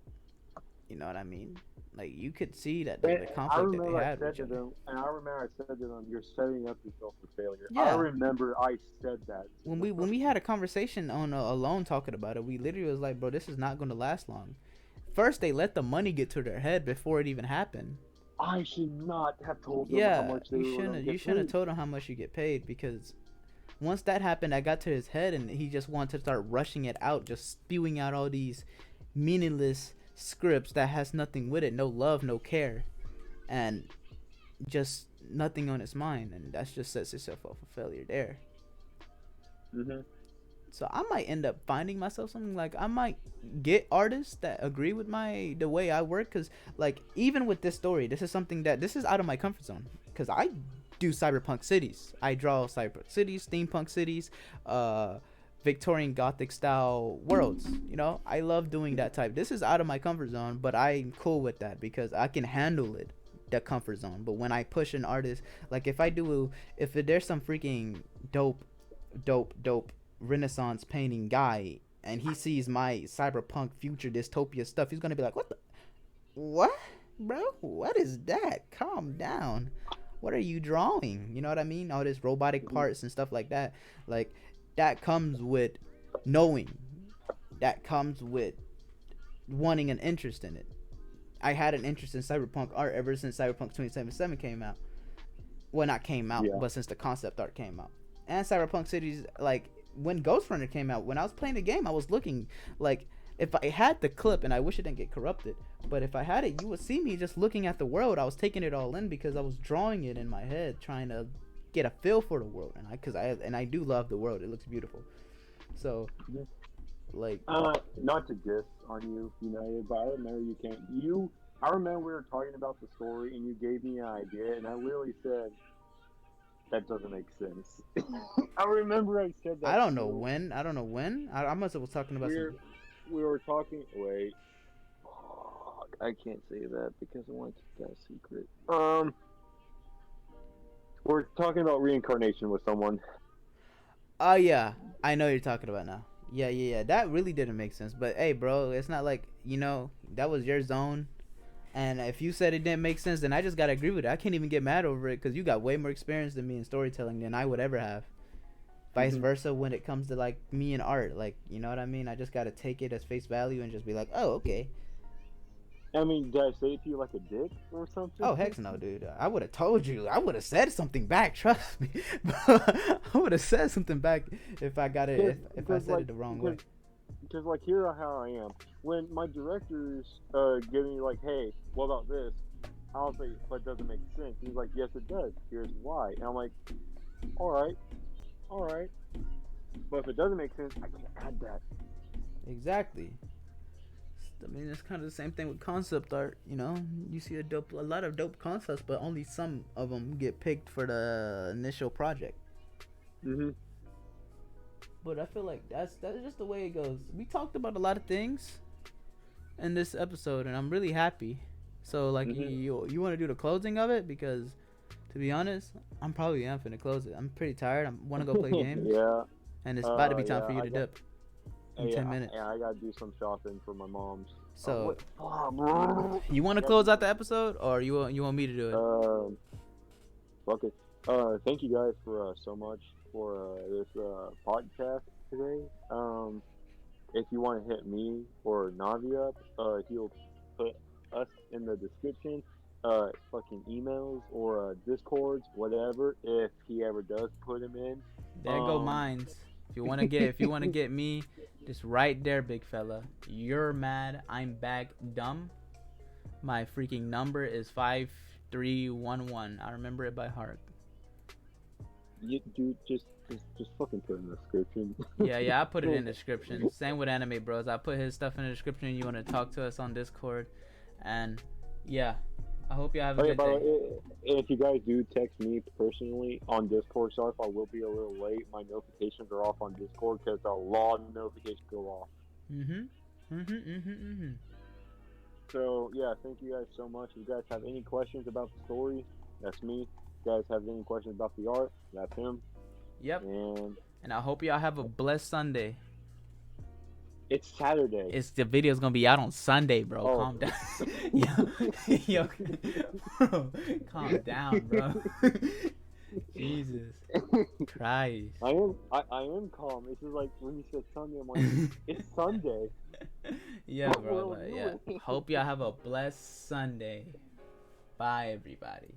You know what I mean? Like you could see that the And I conflict that remember they I had said with to each other. them, and I remember I said to them, "You're setting up yourself for failure." Yeah. I remember I said that. When we had a conversation on alone talking about it, we literally was like, bro, this is not gonna last long. First, they let the money get to their head before it even happened. I should not have told them how Yeah, much they you were gonna shouldn't. get You shouldn't have paid. told him how much you get paid because once that happened, I got to his head and he just wanted to start rushing it out, just spewing out all these meaningless scripts that has nothing with it, no love, no care, and just nothing on his mind, and that just sets itself up for failure there. Mhm. So I might end up finding myself something like I might get artists that agree with the way I work, because like even with this story, this is something that this is out of my comfort zone because I do cyberpunk cities. I draw cyberpunk cities, steampunk cities, Victorian Gothic style worlds. You know, I love doing that type. This is out of my comfort zone, but I'm cool with that because I can handle it, the comfort zone. But when I push an artist, like if there's some freaking dope Renaissance painting guy and he sees my cyberpunk future dystopia stuff, he's gonna be like, what, bro? What is that? Calm down. What are you drawing? You know what I mean? All this robotic parts and stuff like that. Like that comes with knowing. That comes with wanting an interest in it. I had an interest in cyberpunk art ever since Cyberpunk 2077 came out. Well, not came out, Yeah. but since the concept art came out. And Cyberpunk Cities, like when Ghost Runner came out, when I was playing the game, I was looking like if I had the clip, and I wish it didn't get corrupted, but if I had it, you would see me just looking at the world. I was taking it all in because I was drawing it in my head, trying to get a feel for the world, and I do love the world. It looks beautiful. So, Yeah. like, Not to diss on you, United, but I remember I remember we were talking about the story, and you gave me an idea, and I literally said, that doesn't make sense. I remember I said that. I don't know when. I must have was talking about something. We were talking. Wait. I can't say that because I want to keep that secret. We're talking about reincarnation with someone. Oh yeah, I know what you're talking about now. Yeah. That really didn't make sense. But hey, bro, it's not like that was your zone. And if you said it didn't make sense, then I just gotta agree with it. I can't even get mad over it because you got way more experience than me in storytelling than I would ever have. Vice versa when it comes to like me and art, like you know what I mean. I just gotta take it as face value and just be like, oh okay. I mean, did I say it to you like a dick or something? Oh heck no, dude. I would have told you. I would have said something back. Trust me. I would have said something back if I got it. If I said it the wrong way. Because like here how I am. When my directors give me like, hey, what about this? I'll say, but it doesn't make sense. He's like, yes, it does. Here's why. And I'm like, all right. But if it doesn't make sense, I can't add that. Exactly. I mean, it's kind of the same thing with concept art. You know, you see a lot of dope concepts, but only some of them get picked for the initial project. Mhm. But I feel like that's just the way it goes. We talked about a lot of things in this episode, and I'm really happy. So, like, you want to do the closing of it because To be honest, I'm probably finna close it. I'm pretty tired. I want to go play games. Yeah. And it's about to be time Yeah, for you to dip in 10 minutes. Yeah, I gotta do some shopping for my mom's. So, Bro. you want to close out the episode, or you want me to do it? Fuck it. Thank you guys for so much for this podcast today. If you want to hit me or Navi up, he'll put us in the description. Fucking emails or Discords, whatever. If he ever does put him in. There go mines. If you wanna get me, just right there, big fella. You're mad. I'm back. Dumb. My freaking number is 5311. I remember it by heart. Dude, just fucking put it in the description. Yeah, I put it in the description. Same with Anime Bros. I put his stuff in the description. You want to talk to us on Discord, and yeah, I hope you have a good day. If you guys do text me personally on Discord, sorry if I will be a little late. My notifications are off on Discord because a lot of notifications go off. So yeah, thank you guys so much. If you guys have any questions about the story, that's me. If you guys have any questions about the art, that's him. Yep. And I hope y'all have a blessed Sunday. It's Saturday. The video's gonna be out on Sunday, bro. Oh. Calm down. yo, bro, calm down, bro. Jesus Christ. I am calm. It's just like when you said Sunday, I'm like, it's Sunday. Yeah, bro. Yeah. Hope y'all have a blessed Sunday. Bye, everybody.